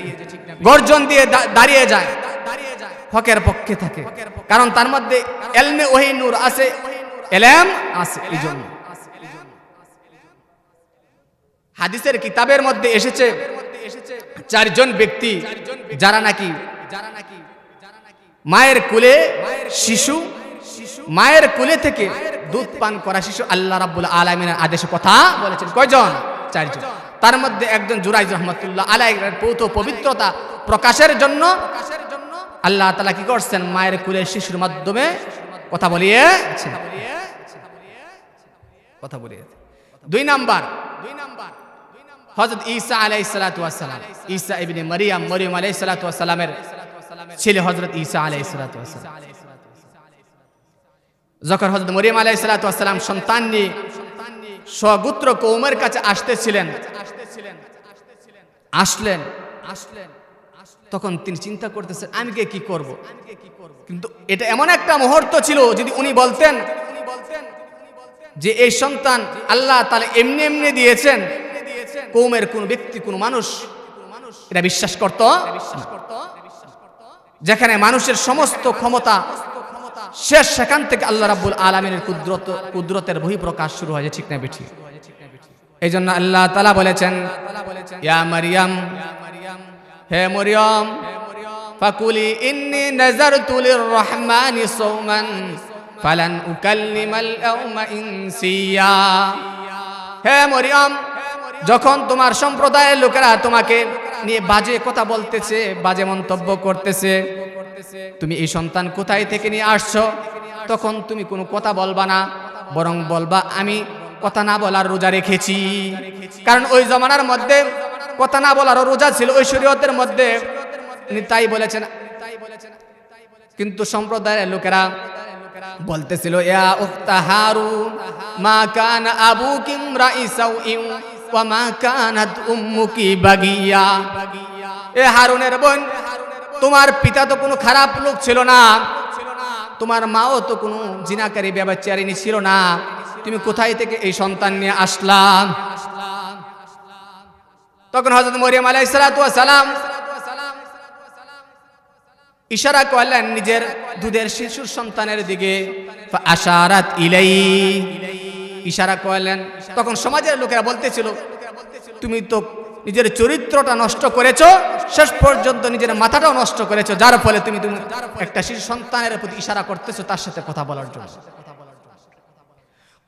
Speaker 1: গর্জন দিয়ে দাঁড়িয়ে যায়, হকের পক্ষে থাকে। কারণ তার মধ্যে ইলমে ওহী নূর আছে, ইলম আছে। এই জন্য হাদিসের কিতাবের মধ্যে এসেছে 4 জন ব্যক্তি যারা নাকি মায়ের কোলে শিশু, মায়ের কোলে থেকে দুধ পান করা শিশু আল্লাহ রাব্বুল আলামিনের আদেশে কথা বলেছেন। কয়জন? 4 জন। তার মধ্যে একজন জুরাইজ রাহমাতুল্লাহ আলাইহির পবিত্রতা প্রকাশের জন্য আল্লাহ তাআলা কি করছেন? মায়ের কোলে শিশুর মাধ্যমে কথা বলিয়েছেন। 2 নাম্বার হযরত ঈসা আলাইহিস সালাতু ওয়াস সালাম, ঈসা ইবনে মারইয়াম, মরিয়ম আলাইহিস সালাতু ওয়াস সালামের ছেলে হযরত ঈসা আলাইহিস সালাতু ওয়াস সালাম। যখন হযরত মরিয়ম আলাইহিস সালাতু ওয়াস সালাম সন্তান নিয়ে স্বগোত্র কওমের কাছে আসলেন, তখন তিনি চিন্তা করতেছেন আমি কি করব। কিন্তু এটা এমন একটা মুহূর্ত ছিল, যদি উনি বলতেন যে এই সন্তান আল্লাহ তাআলা এমনি এমনি দিয়েছেন, কওমের কোন ব্যক্তি, কোন মানুষ এটা বিশ্বাস করত। যেখানে মানুষের সমস্ত ক্ষমতা শেষ, সেখান থেকে আল্লাহ রাব্বুল আলামিনের কুদরতের বহিঃপ্রকাশ শুরু হয়, ঠিক না বেঠি? এই জন্য আল্লাহ তাআলা বলেছেন, ইয়া মারইয়াম, হে মরিয়ম, ফাকুলি ইন্নী নাযারতু লির-রহমানি সাওমান ফালান উকাল্লিমাল ইয়াওমা ইনসিয়া। হে মরিয়ম, যখন তোমার সম্প্রদায়ের লোকেরা তোমাকে নিয়ে বাজে কথা বলতেছে, বাজে মন্তব্য করতেছে, তুমি এই সন্তান কোথায় থেকে নিয়ে আসছো, তখন তুমি কোনো কথা বলবা না, বরং বলবা আমি কথা না বলার রোজা রেখেছি। কারণ ওই জমানার মধ্যে কথা না বলার রোজা ছিল ওই শরীয়তের মধ্যে, তাই বলেছেন। কিন্তু সম্প্রদায়ের লোকেরা বলতেছিল, ইয়া উখতা হারুন মা কানা আবুকি ইমরাই সাউইন ওয়া মা কানাত উম্মুকি বাগিয়া। এ হারুনের বোন, তোমার পিতা তো কোনো খারাপ লোক ছিল না, তোমার মাও তো কোনো জিনাকারী ব্যভিচারিণী ছিল না, তুমি কোথায় থেকে এই সন্তান নিয়ে আসলা? তখন হযরত মরিয়ম আলাইহিস সালাতু ওয়াস সালাম ইশারা করলেন নিজের দুধের শিশুর সন্তানের দিকে, আশারাত ইলাই, ইশারা করলেন। তখন সমাজের লোকেরা বলতেছিল, তুমি তো নিজের চরিত্রটা নষ্ট করেছো, শেষ পর্যন্ত নিজের মাথাটাও নষ্ট করেছো, যার ফলে তুমি একটা শিশু সন্তানের প্রতি ইশারা করতেছো তার সাথে কথা বলার জন্য।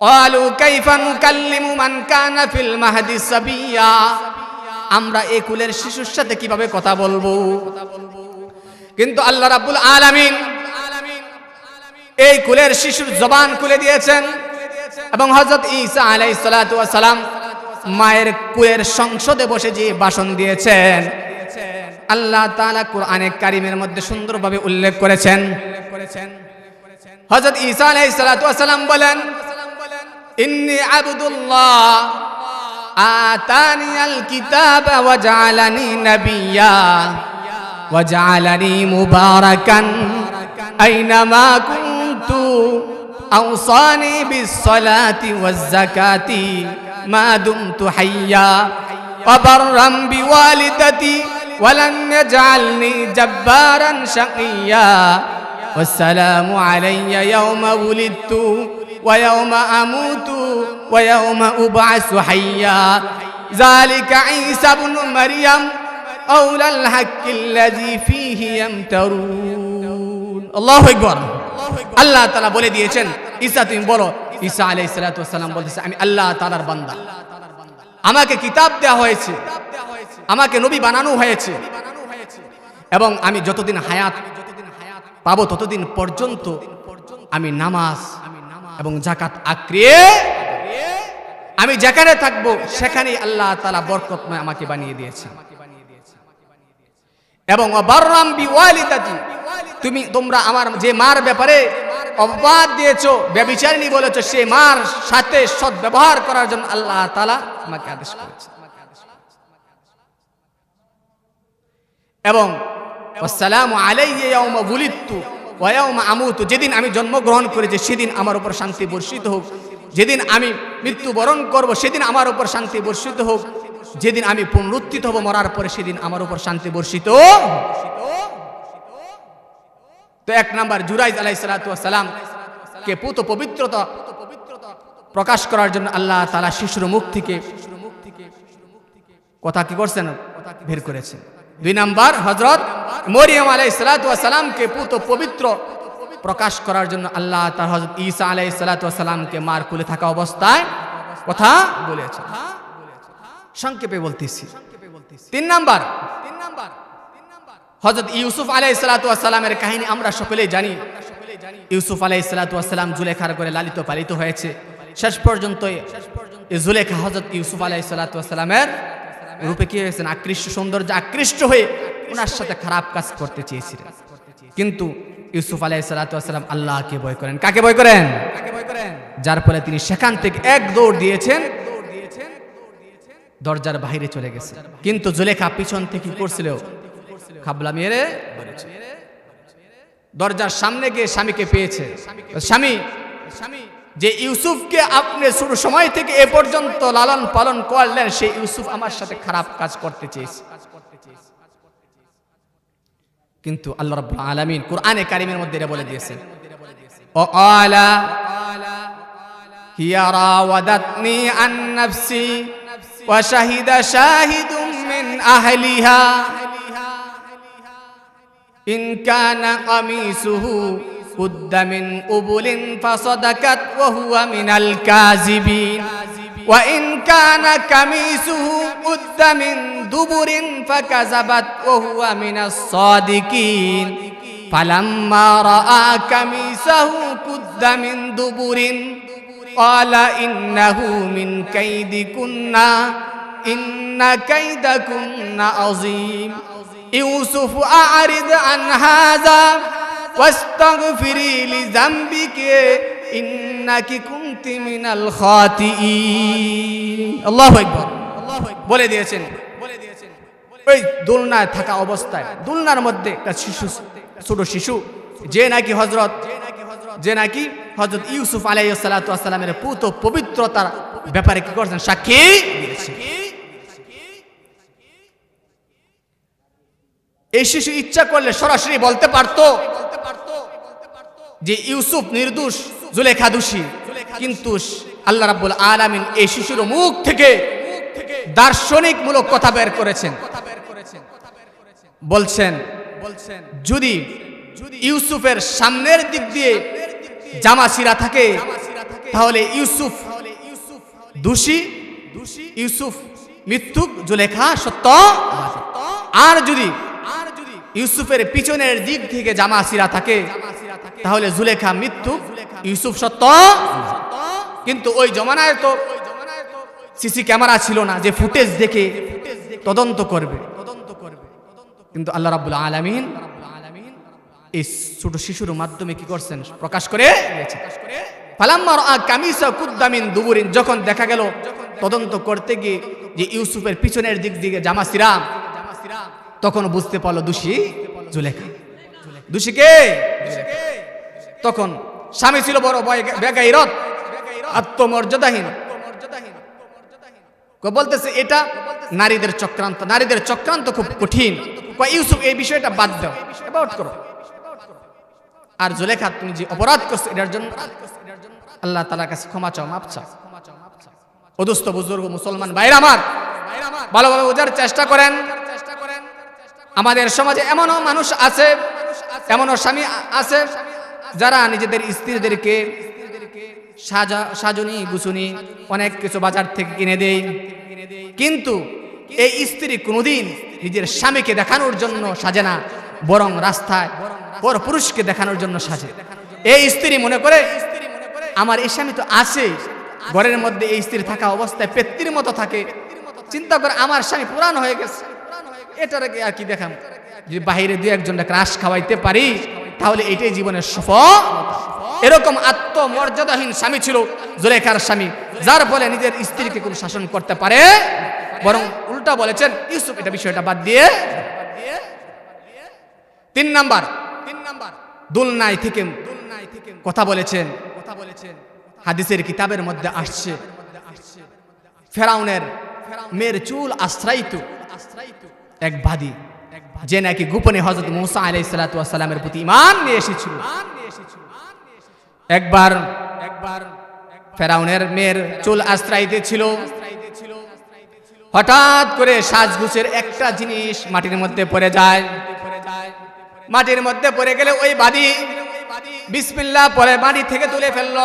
Speaker 1: ক্বালু কাইফা নুকাল্লিমু মান কানা ফিল মাহদি সাবিয়্যা, আমরা এই কুলের শিশুর সাথে কিভাবে কথা বলবো? কিন্তু আল্লাহ রাব্বুল আলামিন এই কুলের শিশুর জবান খুলে দিয়েছেন, এবং হযরত ঈসা আলাইহিস সালাতু ওয়াস সালাম মায়ের কুলের সংসদে বসে যে ভাষণ দিয়েছেন, আল্লাহ তাআলা কোরআনে কারীমের মধ্যে সুন্দরভাবে উল্লেখ করেছেন। হযরত ঈসা আলাইহিস সালাতু ওয়াস সালাম বলেন, ইন্নী আবদুল্লাহ আতানিয়াল কিতাবা ওয়া জাআলানি নাবিয়্যা ওয়া জাআলানি মুবারাকান আইনামা কুনতু আওসানি বিস-সালাতি ওয়াজ-যাকাতি মা দুমতু হাইয়্যা ওয়া বাররাম বিওয়ালিদাতি ওয়া লাম ইয়াজআলনি জাব্বারান শাকিয়্যা ওয়াসসালামু আলাইয়া ইয়াওমা উলিদতু ওয়া ইয়াওমা আমুতু ওয়া ইয়াওমা উবআসু হাইয়্যা যালিকা ঈসা ইবনু মারইয়াম আউলাল হাক্কিল্লাযী ফীহি ইয়ামতারুন। আল্লাহু আকবার। আল্লাহ তাআলা বলে দিয়েছেন, ঈসা তুমি বলো ঈসা আলাইহিস সালাতু ওয়াস সালাম বলতেছে আমি আল্লাহ তাআলার বান্দা, আমাকে কিতাব দেওয়া হয়েছে, আমাকে নবী বানানো হয়েছে, এবং আমি যতদিন হায়াত পাবো ততদিন পর্যন্ত আমি নামাজ এবং যাকাত আঁকড়িয়ে আমি যেখানে থাকবো সেখানেই আল্লাহ তাআলা বরকতময় আমাকে বানিয়ে দিয়েছেন। এবং বাররাম বিওয়ালিদাতি, তোমরা আমার যে মার ব্যাপারে অপবাদ দিয়েছো, ব্যভিচারিণী বলেছো, সেই মার সাথে সৎ ব্যবহার করার জন্য আল্লাহ তাআলা আমাকে আদেশ করেছেন। এবং আসসালামু আলাইয়া ইয়াউমা বুলিদতু ওয়া ইয়াউমা আমুতু, যেদিন আমি জন্মগ্রহণ করেছি সেদিন আমার উপর শান্তি বর্ষিত হোক, যেদিন আমি মৃত্যুবরণ করব সেদিন আমার উপর শান্তি বর্ষিত হোক, যেদিন আমি পুনরুত্থিত হব মরার পরে সেদিন আমার উপর শান্তি বর্ষিত। তো এক নাম্বার জুরাইজ আলাইহিস সালাতু ওয়াস সালাম কে পুত পবিত্রতা প্রকাশ করার জন্য আল্লাহ তাআলা শিশুর মুখ থেকে কথা কি করছেন, বের করেছেন। দুই নাম্বার হযরত মরিয়ম আলাইহিস সালাতু ওয়াস সালামকে পুত পবিত্র প্রকাশ করার জন্য আল্লাহ তাআলা হযরত ঈসা আলাইহিস সালাতু ওয়াস সালামকে মার কোলে থাকা অবস্থায় কথা বলেছেন। সংক্ষেপে বলতেছি। তিন নাম্বার হযরত ইউসুফ আলাইহিস সালাতু ওয়াস সালামের কাহিনী আমরা সকলেই জানি। ইউসুফ আলাইহিস সালাতু ওয়াস সালাম জুলেখার ঘরে লালিত পালিত হয়েছে। শেষ পর্যন্ত এই জুলেখা হযরত ইউসুফ আলাইহিস সালাতু ওয়াস সালামের রূপে কি হয়েছেন, আকৃষ্ট, সৌন্দর্যে আকৃষ্ট হয়ে ওনার সাথে খারাপ কাজ করতে চেয়েছিলেন। কিন্তু ইউসুফ আলাইহিস সালাতু ওয়াস সালাম আল্লাহকে ভয় করেন। কাকে ভয় করেন? যার ফলে তিনি সেখান থেকে এক দৌড় দিয়েছেন, দরজার বাইরে চলে গেছে। কিন্তু জুলেখা পিছন থেকে কি করছিল, খাবলা মেরে দরজার সামনে গিয়ে স্বামীকে পেয়েছে। স্বামী, যে ইউসুফকে আপনি শুরু সময় থেকে এ পর্যন্ত লালন পালন করলেন, সেই ইউসুফ আমার সাথে খারাপ কাজ করতে চেয়েছে। কিন্তু আল্লাহ রাব্বুল আলামিন কুরআনে কারীমের মধ্যে এটা বলে দিয়েছেন, ও আলা হিয়া রাওয়াদাতনি আন নাফসি ওয়া শাহিদা শাহিদুম মিন আহলিহা ইন কানা কামিসুহু কুদ্দা মিন উবুলিন ফাসাদাকাত ওয়া হুয়া মিনাল কাযিবিন ওয়া ইন কানা কামিসুহু কুদ্দা মিন দুবুরিন ফাকাযাবাত ওয়া হুয়া মিনাস সাদিকিন ফালাম্মা রাআ কামিসাহু কুদ্দা মিন দুবুরিন ক্বালা ইন্নাহু মিন কাইদিকুন্না ইন্না কাইদাকুন্না আযীম ইউসুফ আ'রিদ আন হাযা ওয়াস্তাগফিরি লিযামবিকি ইন্নাকি কুনতি মিনাল খাতিঈন। আল্লাহু আকবার। বলে দিয়েছেন ওই দোলনায় থাকা অবস্থায়, দোলনার মধ্যে একটা শিশু, ছোট শিশু, যে নাকি হযরত ইউসুফ আলাইহিস সালাতু ওয়াস সালামের পুত পবিত্রতার ব্যাপারে কি করছেন, সাক্ষী দিয়েছেন। এই শিশু ইচ্ছা করলে সরাসরি বলতে পারতো যে ইউসুফ নির্দোষ, জুলেখা দোষী, কিন্তু আল্লাহ রাব্বুল আলামিন এই শিশুর মুখ থেকে দার্শনিক মূলক কথা বের করেছেন। বলছেন যদি ইউসুফের সামনের দিক দিয়ে জামা ছিঁড়া থাকে তাহলে ইউসুফ দোষী, ইউসুফ মিথ্যুক, জুলেখা সত্য। আর যদি ইউসুফের পিছনের দিক থেকে জামা ছিঁড়া থাকে তাহলে জুলেখা মিথ্যুক, ইউসুফ সত্য। কিন্তু ওই জমানায় তো সিসি ক্যামেরা ছিল না যে ফুটেজ দেখে তদন্ত করবে। কিন্তু আল্লাহ রাব্বুল আলামিন এই ছোট শিশুর মাধ্যমে কি করছেন, প্রকাশ করে দিয়েছেন। ফালাম্মা রাআ কামিসা কুদ্দা মিন দুবুরিন, যখন দেখা গেল তদন্ত করতে গিয়ে যে ইউসুফের পিছনের দিক থেকে জামা ছিঁড়া, তখন বুঝতে পারলো দোষী জুলেখা। দোষী কে? তখন স্বামী ছিল বড় বেগাইরত, আত্মমর্যাদাহীন, বলতেছে এটা নারীদের চক্রান্ত, নারীদের চক্রান্ত খুব কঠিন। ইউসুফ এই বিষয়টা বাদ দাও, অ্যাবাউট করো। আর জুলেখা তুমি যে অপরাধ করছো এটার জন্য আল্লাহ তাআলার কাছে ক্ষমা চাও, মাপ চাও। অদুস্থ বুজুর্গ মুসলমান ভাইরা আমার, ভালোভাবে বোঝার চেষ্টা করেন। আমাদের সমাজে এমনও মানুষ আছে, এমনও স্বামী আছে যারা নিজেদের স্ত্রীদেরকে সাজুনি গুছুনি অনেক কিছু বাজার থেকে কিনে দেই, কিন্তু এই স্ত্রী কোনোদিন নিজের স্বামীকে দেখানোর জন্য সাজে না, বরং রাস্তায় পর পুরুষকে দেখানোর জন্য সাজে। এই স্ত্রী মনে করে আমার এই স্বামী তো আছে, ঘরের মধ্যে এই স্ত্রী থাকা অবস্থায় পেত্তির মতো থাকে, চিন্তা করে আমার স্বামী পুরান হয়ে গেছে, এটার আর কি দেখাম, যদি বাহিরে দুই একজনটা ক্রাশ খাওয়াইতে পারি তাহলে এটাই জীবনের সফল। এরকম আত্মমর্যাদাহীন স্বামী ছিল জুলেখার স্বামী, যার ফলে নিজের স্ত্রীকে কোনো শাসন করতে পারে, বরং উল্টা বলেছেন ইউসুফ এটা বিষয়টা বাদ দিয়ে। 3 নাম্বার দুলনাই থেকে কথা বলেছেন। হাদিসের কিতাবের মধ্যে আসছে ফেরাউনের মেয়ের চুল আশ্রাইত এক বাদী, যে নাকি গোপনে হযরত মূসা আলাইহিস সালাতু ওয়াস সালামের প্রতি ঈমান নিয়ে এসেছিল। একবার ফেরাউনের মেয়ের চুল আশ্রাইতে ছিল, হঠাৎ করে সাজগুছের একটা জিনিস মাটির মধ্যে পড়ে যায়। মাটির মধ্যে পড়ে গেলে ওই বাদী বিসমিল্লাহ পরে মাটি থেকে তুলে ফেলল,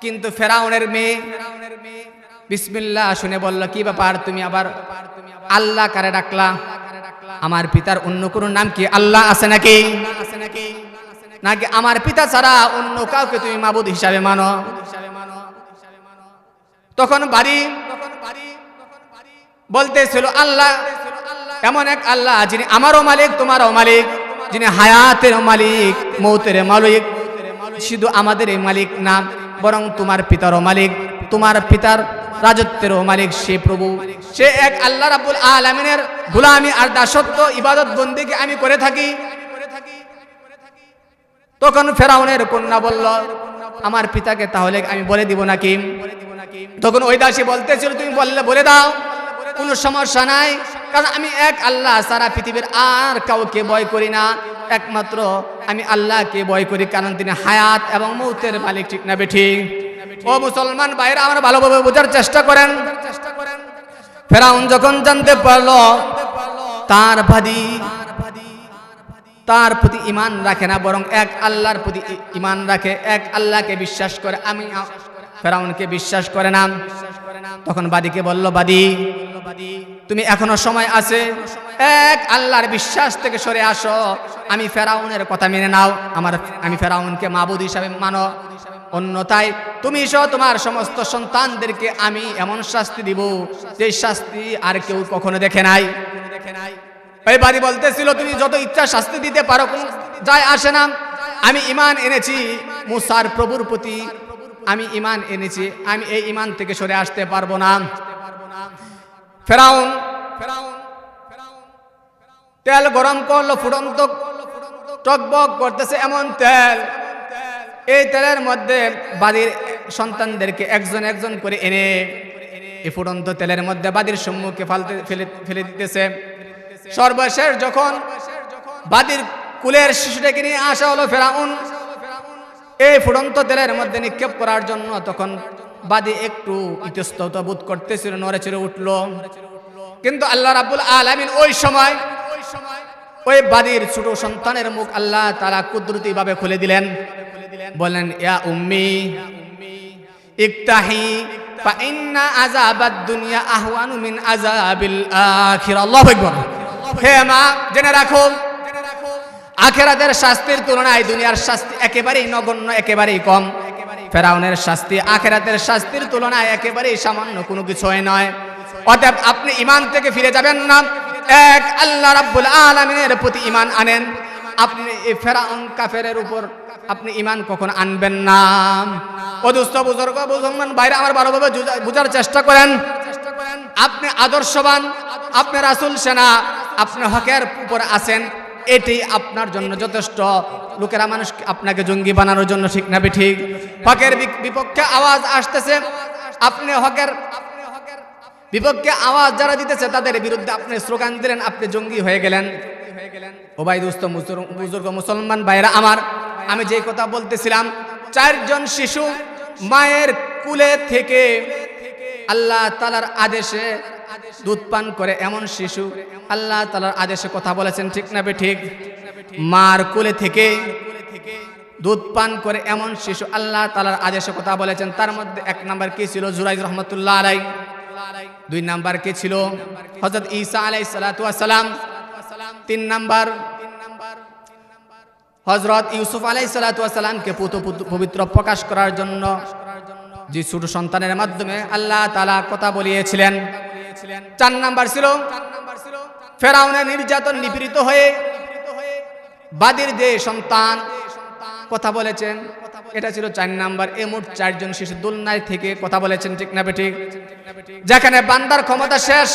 Speaker 1: কিন্তু ফেরাউনের মেয়ে বিসমিল্লাহ শুনে বলল, কি ব্যাপার তুমি আবার আল্লাহ কারে ডাকলা? আমার পিতার অন্য কোন নাম কি আল্লাহ আছে নাকি? নাকি আমার পিতা ছাড়া অন্য কাউকে তুমি মাবুদ হিসাবে মানো? তখন বাড়ি বলতেছিল আল্লাহ এমন এক আল্লাহ যিনি আমারও মালিক তোমারও মালিক, যিনি হায়াতের মালিক মৌতের মালিক, শুধু আমাদের এই মালিক না বরং তোমার পিতারও মালিক, তোমার পিতার রাজত্বেরও মালিক সে প্রভু, সে এক আল্লাহ রাব্বুল আলামিনের গোলামি আর দাসত্ব ইবাদত বন্দেগী আমি করে থাকি। তখন ফেরাউনের কন্যা বলল, আমার পিতাকে তাহলে আমি বলে দিব নাকি? তখন ওই দাসী বলতেছিল, তুমি বললে বলে দাও, কোনো সমস্যা নাই, কারণ আমি এক আল্লাহ সারা পৃথিবীর আর কাউকে ভয় করি না, একমাত্র আমি আল্লাহকে ভয় করি, কারণ তিনি হায়াত এবং মৌতের মালিক। ঠিক না বেঠিক? ও মুসলমান ভাইরা, আমরা ভালোভাবে বোঝার চেষ্টা করেন। ফেরাউন যখন জানতে পারল তার বাদী তার প্রতি ঈমান রাখে না, বরং এক আল্লাহর প্রতি ঈমান রাখে, এক আল্লাহকে বিশ্বাস করে, আমি ফেরাউনকে বিশ্বাস করে না। তখন বাদীকে বলল, বাদী তুমি এখনো সময় আছে, এক আল্লাহর বিশ্বাস থেকে সরে আসো, আমি ফেরাউনের কথা মেনে নাও, আমি ফেরাউনকে মাবুদ হিসাবে মানো, অন্যথায় তুমি সহ তোমার সমস্ত সন্তানদেরকে আমি এমন শাস্তি দিব যে শাস্তি আর কেউ কখনো দেখে নাই। ওই বাদী বলতেছিল, তুমি যত ইচ্ছা শাস্তি দিতে পারো, কোনো যায় আসে না, আমি ঈমান এনেছি মুসার প্রভুর প্রতি, আমি ঈমান এনেছি, আমি এই ঈমান থেকে সরে আসতে পারবো না। ফেরাউন তেল গরম করলো, ফুটন্ত টকবক করতেছে এমন তেল, এই তেলের মধ্যে বাদীর সন্তানদেরকে একজন একজন করে এনে এই ফুটন্ত তেলের মধ্যে বাদীর সম্মুখে ফেলে দিতেছে। সর্বশেষ যখন বাদীর কুলের শিশুটাকে নিয়ে আসা হলো ফেরাউন এই ফুটন্ত তেলের মধ্যে নিক্ষেপ করার জন্য, তখন বাদী একটু ইতস্তত বোধ করতেছিল, নড়ে চড়ে উঠল, কিন্তু আল্লাহ রাব্বুল আলামিন ওই সময় ওই বাদীর ছোট সন্তানের মুখ আল্লাহ তাআলা কুদরতি ভাবে খুলে দিলেন, বলেন, ইয়া উম্মি ইকতাহি ফা ইন্না আযাবাদ দুনিয়া আহওয়ানু মিন আযাবিল আখিরা। আল্লাহু আকবার। হে মা, জেনে রাখো আখিরাতের শাস্তির তুলনায় দুনিয়ার শাস্তি একেবারেই নগণ্য, একেবারেই কম। ফেরাউনের শাস্তি আখিরাতের শাস্তির তুলনায় একেবারেই সামান্য কোনো কিছুই নয়। অতএব আপনি ঈমান থেকে ফিরে যাবেন না, এক আল্লাহ রাব্বুল আলামিনের প্রতি ঈমান আনেন। আপনি এই ফেরাউন কাফেরের উপর আপনি ঈমান কখন আনবেন না। ও দোস্ত বুজুর্গ মুসলমান ভাইরা, আমার ভালোভাবে বুঝার চেষ্টা করেন। আপনি আদর্শবান, আপনি রাসূল সেনা, আপনি হকের উপর আছেন, এটি আপনার জন্য যথেষ্ট। লোকেরা মানুষ আপনাকে জঙ্গি বানানোর জন্য, ঠিক না বেঠিক? হকের বিপক্ষে আওয়াজ আসতেছে, আপনি হকের বিপক্ষে আওয়াজ যারা দিতেছে তাদের বিরুদ্ধে আপনি স্লোগান দিলেন, আপনি জঙ্গি হয়ে গেলেন। ও ভাই দোস্ত বুজুর্গ মুসলমান ভাইরা আমার, আমি যে কথা বলতেছিলাম, 4 জন শিশু মায়ের কুলে থেকে আল্লাহ তাআলার আদেশে দুধ পান করে এমন শিশু, আল্লাহ তাআলার আদেশে কথা বলেছেন, ঠিক না বেঠিক? মার কোলে থেকে দুধ পান করে এমন শিশু আল্লাহ তাআলার আদেশে কথা বলেছেন। তার মধ্যে 1 নাম্বার কে ছিল? জুরাইজ রহমাতুল্লাহ আলাইহি। 2 নাম্বার কে ছিল? হযরত ঈসা আলাইহিস সালাতু ওয়াস সালাম। 3 নাম্বার হযরত ইউসুফ আলাইহিস সালাতু ওয়াস সালামকে পবিত্র প্রকাশ করার জন্য যে ছোট সন্তানের মাধ্যমে আল্লাহ তাআলা কথা বলিয়েছিলেন। 4 নাম্বার ছিল ফেরাউনের নির্যাতন নিপীড়িত হয়ে বাদির যে সন্তান কথা বলেছেন, এটা ছিল 4 নাম্বার। এই মোট 4 জন শিশু দুলনায় থেকে কথা বলেছেন, ঠিক না বেঠিক? যেখানে বান্দার ক্ষমতা শেষ,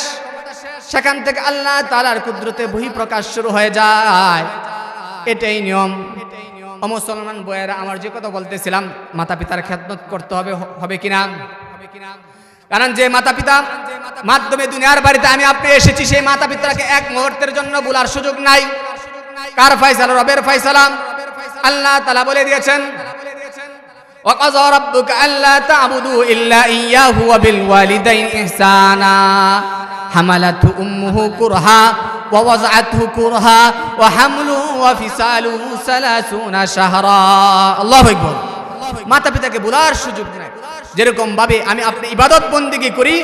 Speaker 1: সেখান থেকে আল্লাহ তাআলার কুদরতে বহিঃপ্রকাশ শুরু হয়ে যায়। এটাই নিয়ম। ও মুসলমান বয়েরা, আমার যে কথা বলতেছিলাম, মাতা পিতার খেদমত করতে হবে কিনা? কারণ যে মাতা পিতা মাধ্যমে দুনিয়ার বাড়িতে আমি আপনি এসেছি, সেই মাতা পিতাকে এক মুহূর্তের জন্য ভুলার সুযোগ নাই। কার ফয়সালা? রবের ফয়সালা। আল্লাহ তাআলা বলে দিয়েছেন, ওয়া কাযা রাব্বুকা আল্লা তা'বুদু ইল্লা ইয়্যাহু ওয়া বিল ওয়ালিদাইনি ইহসানা হামালাতহু উম্মুহু কুরহা ওয়া ওয়াযআতহু কুরহা ওয়া হামলুহু ওয়া ফিসালুহু 30 শাহরা। আল্লাহু আকবার। মাতা পিতাকে ভুলার সুযোগ নাই। যেরকম ভাবে আমি আপনি ইবাদত বন্দেগী করি,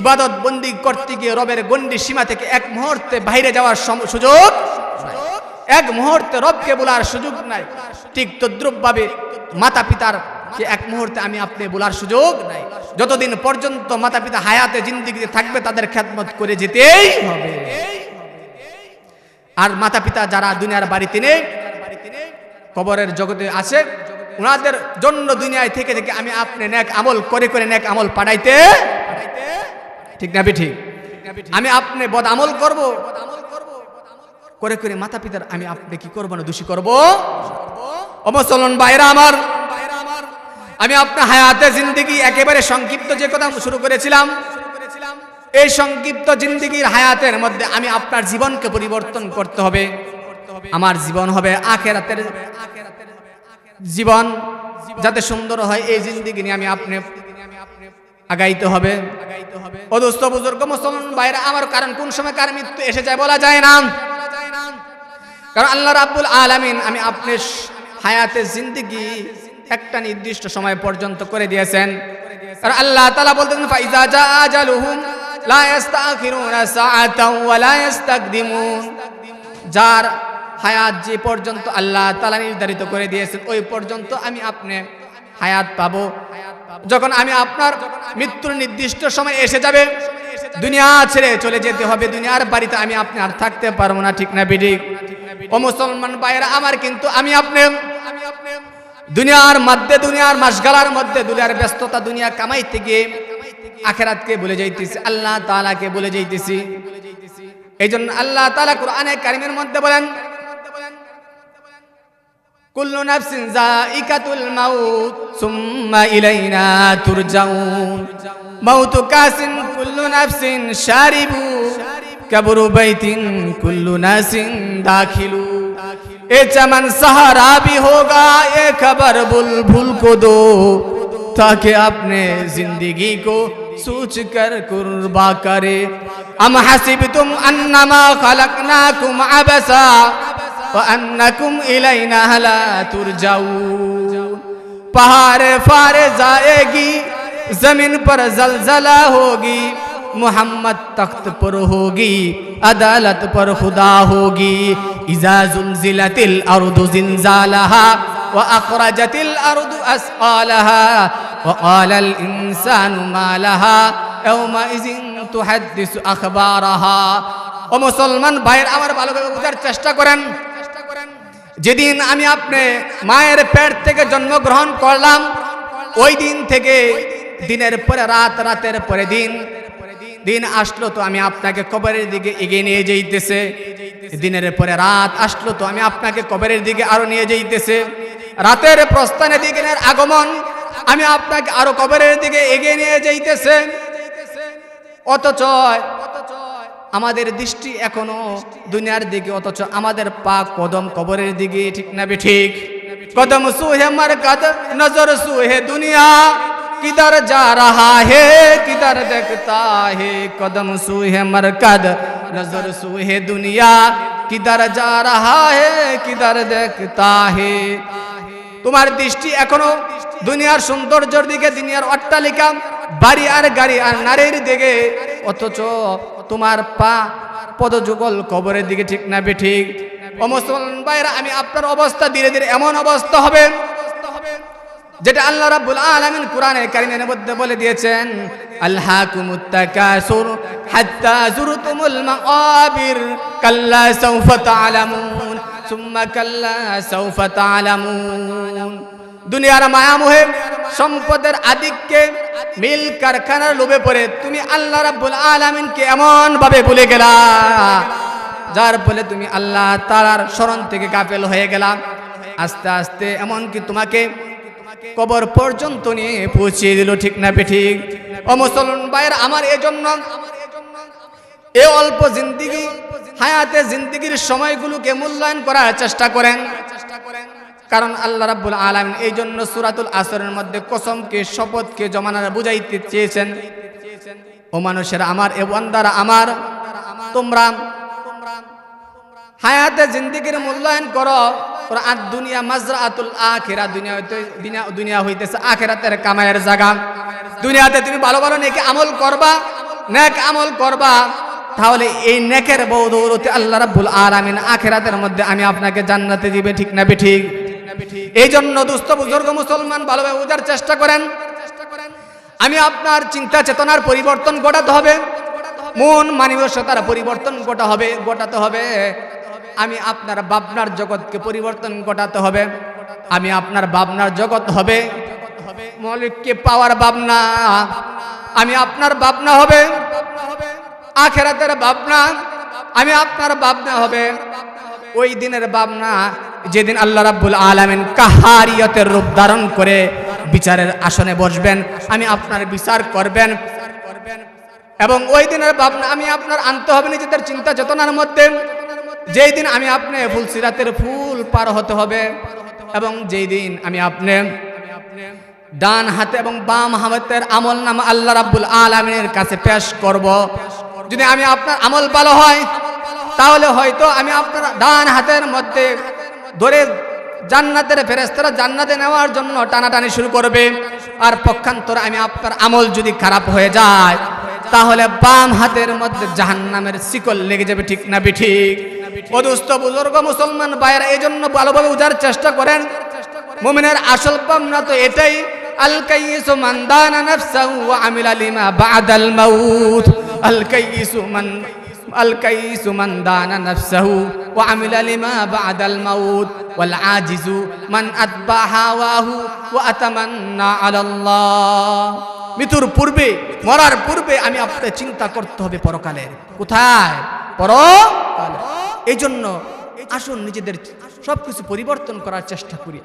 Speaker 1: ইবাদত বন্দেগী করতে গিয়ে রবের গণ্ডি সীমা থেকে এক মুহূর্তে বাইরে যাওয়ার সুযোগ নাই, এক মুহূর্তে রবকে ভুলার সুযোগ নাই। ঠিক তদ্রুপভাবে মাতা পিতার কে এক মুহূর্তে আমি আপনি ভুলার সুযোগ নাই। যতদিন পর্যন্ত মাতা পিতা হায়াতে জিন্দেগিতে থাকবে, তাদের খেদমত করে যেতেই হবে। আর মাতা পিতা যারা দুনিয়ার বাড়িতে নেই, কবরের জগতে আছে, ওনাদের জন্য দুনিয়ায় থেকে থেকে আমি আপনি নেক আমল করে করে নেক আমল পাঠাইতে, ঠিক না বেঠিক? আমি আপনি বদ আমল করব করে করে মাতা পিতার আমি আপনি কি করব না, দোষী করব। ও মুসলমান ভাইরা আমার, আমি আপনার হায়াতে জিন্দেগি একেবারে সংক্ষিপ্ত যে কথা শুরু করেছিলাম, এই সংক্ষিপ্ত জিন্দেগির হায়াতের মধ্যে আমি আপনার জীবনকে পরিবর্তন করতে হবে। আমার জীবন হবে আখিরাতের জীবন, যাতে সুন্দর হয় এই জিন্দেগি নিয়ে আমি আপনি আগাইতে হবে। ও দোস্ত বুজুর্গ মুসলমান ভাইরা আমার, কারণ কোন সময় কার মৃত্যু এসে যায় বলা যায় না। কারণ আল্লাহ রাব্বুল আলামিন আমি আপনি হায়াতে জিন্দেগি একটা নির্দিষ্ট সময় পর্যন্ত করে দিয়েছেন। আর আল্লাহ তাআলা বলতেন, ফাইজা জা আজালুহুম লা ইস্তাখিরুনা সাআতাও ওয়া লা ইস্তাকদিমুন। যার হায়াত যে পর্যন্ত আল্লাহ তাআলা নির্ধারিত করে দিয়েছেন, ওই পর্যন্ত আমি আপনি হায়াত পাবো। যখন আমি আপনার মৃত্যুর নির্দিষ্ট সময় এসে যাবে, দুনিয়া ছেড়ে চলে যেতে হবে, দুনিয়ার বাড়িতে আমি আপনি আর থাকতে পারবো না, ঠিক না বেঠিক? ও মুসলমান ভাইরা আমার, কিন্তু আমি আপনি দুনিয়ার মধ্যে, দুনিয়ার মাসগালার মধ্যে, দুনিয়ার ব্যস্ততা, দুনিয়া কামাইতে গিয়ে আখিরাতকে ভুলে যাইতেছি, আল্লাহ তাআলাকে ভুলে যাইতেছি। এই জন্য আল্লাহ তাআলা কোরআনে কারিমের মধ্যে বলেন, কুল্লু নাফসিন যায়িকাতুল মাউত সুম্মা ইলাইনা তুরজাউন। মাউতু কাসিন কুল্লু নাফসিন শারিবু কাবরু বাইতিন কুল্লু নাসিন দাখিলু। ए चमन सहारा भी होगा ये खबर बुलबुल को दो, ताकि अपने जिंदगी को सोच कर कुर्बा करे। अम हसिबतुम अन्नमा खलकनाकुम अबसा व अन्नकुम इलैना ला तुरजाऊन। पहाड़ फारे जाएगी, जमीन पर जलजला होगी, मोहम्मद तख्त पर होगी, अदालत पर खुदा होगी। इज़ा ज़ुलज़िलतिल अर्दु ज़िलज़ालहा व अख़रजतिल अर्दु अस्क़ालहा व क़ालल इंसानु मा लहा यौमइज़िन तुहद्दिसु अख़बारहा। ও মুসলমান ভাইয়ের আমার, ভালোভাবে বোঝার চেষ্টা করেন। যেদিন আমি আপনি মায়ের পেট থেকে জন্মগ্রহণ করলাম, ওই দিন থেকে দিনের পরে রাত, রাতের পরে দিন, দিন আসলো তো আমি আপনাকে কবরের দিকে এগিয়ে নিয়ে যাইতেছে। দিনের পরে রাত আসলো তো আমি আপনাকে কবরের দিকে আরো নিয়ে যাইতেছে। রাতের প্রস্থানে দিনের আগমন আমি আপনাকে আরো কবরের দিকে এগিয়ে নিয়ে যাইতেছে। অথচ আমাদের দৃষ্টি এখনো দুনিয়ার দিকে, অথচ আমাদের পা কদম কবরের দিকে, ঠিক না বেঠিক? কদম সুহে মরকত নজর সুহে দুনিয়া, किधर जा रहा है किधर देखता है। कदम सूहे मरकद नजर सूहे दुनिया, किधर जा रहा है किधर देखता है। তোমার দৃষ্টি এখনো দুনিয়ার সৌন্দর্যের দিকে, দুনিয়ার অট্টালিকা, বাড়ি আর গাড়ি আর নারীর দিকে, অথচ তোমার পা পদযুগল কবরের দিকে, ঠিক না বেঠিক? ও মুসলমান ভাইরা, আমি আপনার অবস্থা ধীরে ধীরে এমন অবস্থা হবে যেটা আল্লাহ রাব্বুল আলামিন কোরআনে কারীমের মধ্যে বলে দিয়েছেন, আলহাকুমুত তাকাসুর হাত্তা যুরতুমুল মাকাবির কাল্লা সাউফা তা'লামুন সুম্মা কাল্লা সাউফা তা'লামুন। দুনিয়ার মায়ামোহে, সম্পদের আধিক্যে, মিল কারখানার লোভে পড়ে তুমি আল্লাহ রাব্বুল আলামিনকে এমন ভাবে ভুলে গেলা, যার ফলে তুমি আল্লাহ তাআলার শরণ থেকে গাফেল হয়ে গেলা। আস্তে আস্তে এমনকি তোমাকে কবর পর্যন্ত নিয়ে পৌঁছিয়ে দিল, ঠিক না বেঠিক? ও মুসলমান ভাইয়ের আমার, এজন্য এই অল্প জিন্দিগি, হায়াতে জিন্দিগির সময়গুলোকে মূল্যায়ন করার চেষ্টা করেন। কারণ আল্লাহ রাব্বুল আলামিন এই জন্য সূরাতুল আসরের মধ্যে কসমকে, শপথকে জমানার বুঝাইতে চেয়েছেন, ও মানুষেরা আমার, এ বান্দারা আমার, তোমরা হায়াতে জিন্দিগির মূল্যায়ন করো। আর দুনিয়া মাজরাতুল আখিরা, দুনিয়া হইতেছে আখিরাতের কামাইয়ের জায়গা। দুনিয়াতে তুমি ভালো ভালো নেক আমল করবা, নেক আমল করবা, তাহলে এই নেকের বদৌলতে আল্লাহ রাব্বুল আলামিন আখিরাতের মধ্যে আমি আপনাকে জান্নাতে দিবে, ঠিক না বেঠিক? এই জন্য দুস্থ বুজুর্গ মুসলমান ভালোভাবে বোঝার চেষ্টা করেন। আমি আপনার চিন্তা চেতনার পরিবর্তন ঘটাতে হবে, মন মানসিকতার পরিবর্তন ঘটাতে হবে। আমি আপনার ভাবনার জগৎকে পরিবর্তন ঘটাতে হবে। আমি আপনার ভাবনার জগৎ হবে মালিককে পাওয়ার ভাবনা। আমি আপনার ভাবনা হবে আখিরাতের ভাবনা। আমি আপনার ভাবনা হবে ওই দিনের ভাবনা যেদিন আল্লাহ রাব্বুল আলামিন কাহারিয়তের রূপ ধারণ করে বিচারের আসনে বসবেন, আমি আপনার বিচার করবেন। এবং ওই দিনের ভাবনা আমি আপনার আনতে হবে নিজেদের চিন্তা চেতনার মধ্যে। যেই দিন আমি আপনি ফুলসিরাতের ফুল পার হতে হবে, এবং যেই দিন আমি আপনি ডান হাতে এবং বাম হাতের আমল নামা আল্লাহ রাব্বুল আলামিনের কাছে পেশ করব। যদি আমি আপনার আমল ভালো হয়, তাহলে হয়তো আমি আপনার ডান হাতের মধ্যে ধরে জান্নাতের ফেরেশতারা জান্নাতে নেওয়ার জন্য টানাটানি শুরু করবে। আর পক্ষান্তরে আমি আপনার আমল যদি খারাপ হয়ে যায়, তাহলে বাম হাতের মধ্যে জাহান্নামের শিকল লেগে যাবে, ঠিক না বেঠিক? অদুস্থ বুজুর্গ মুসলমান ভাইয়েরা, এই জন্য ভালোভাবে বুঝার চেষ্টা করেন। মুমিনের আসল পাওনা তো এটাই, আল কাইয়িসু মান দানা নাফসাহু ওয়া আমিলা লিমা বা'দাল মাউত। আল কাইয়িসু মান দানা নাফসাহু ওয়া আমিলা লিমা বা'দাল মাউত ওয়াল আজিজু মান আতবা হাওয়াহু ওয়া আতামান্না আলাল্লাহ। মৃত্যুর পূর্বে, মরার পূর্বে আমি আপনাকে চিন্তা করতে হবে পরকালের। কোথায়? পরকালে। এই জন্য আসুন নিজেদের সবকিছু পরিবর্তন করার চেষ্টা করি।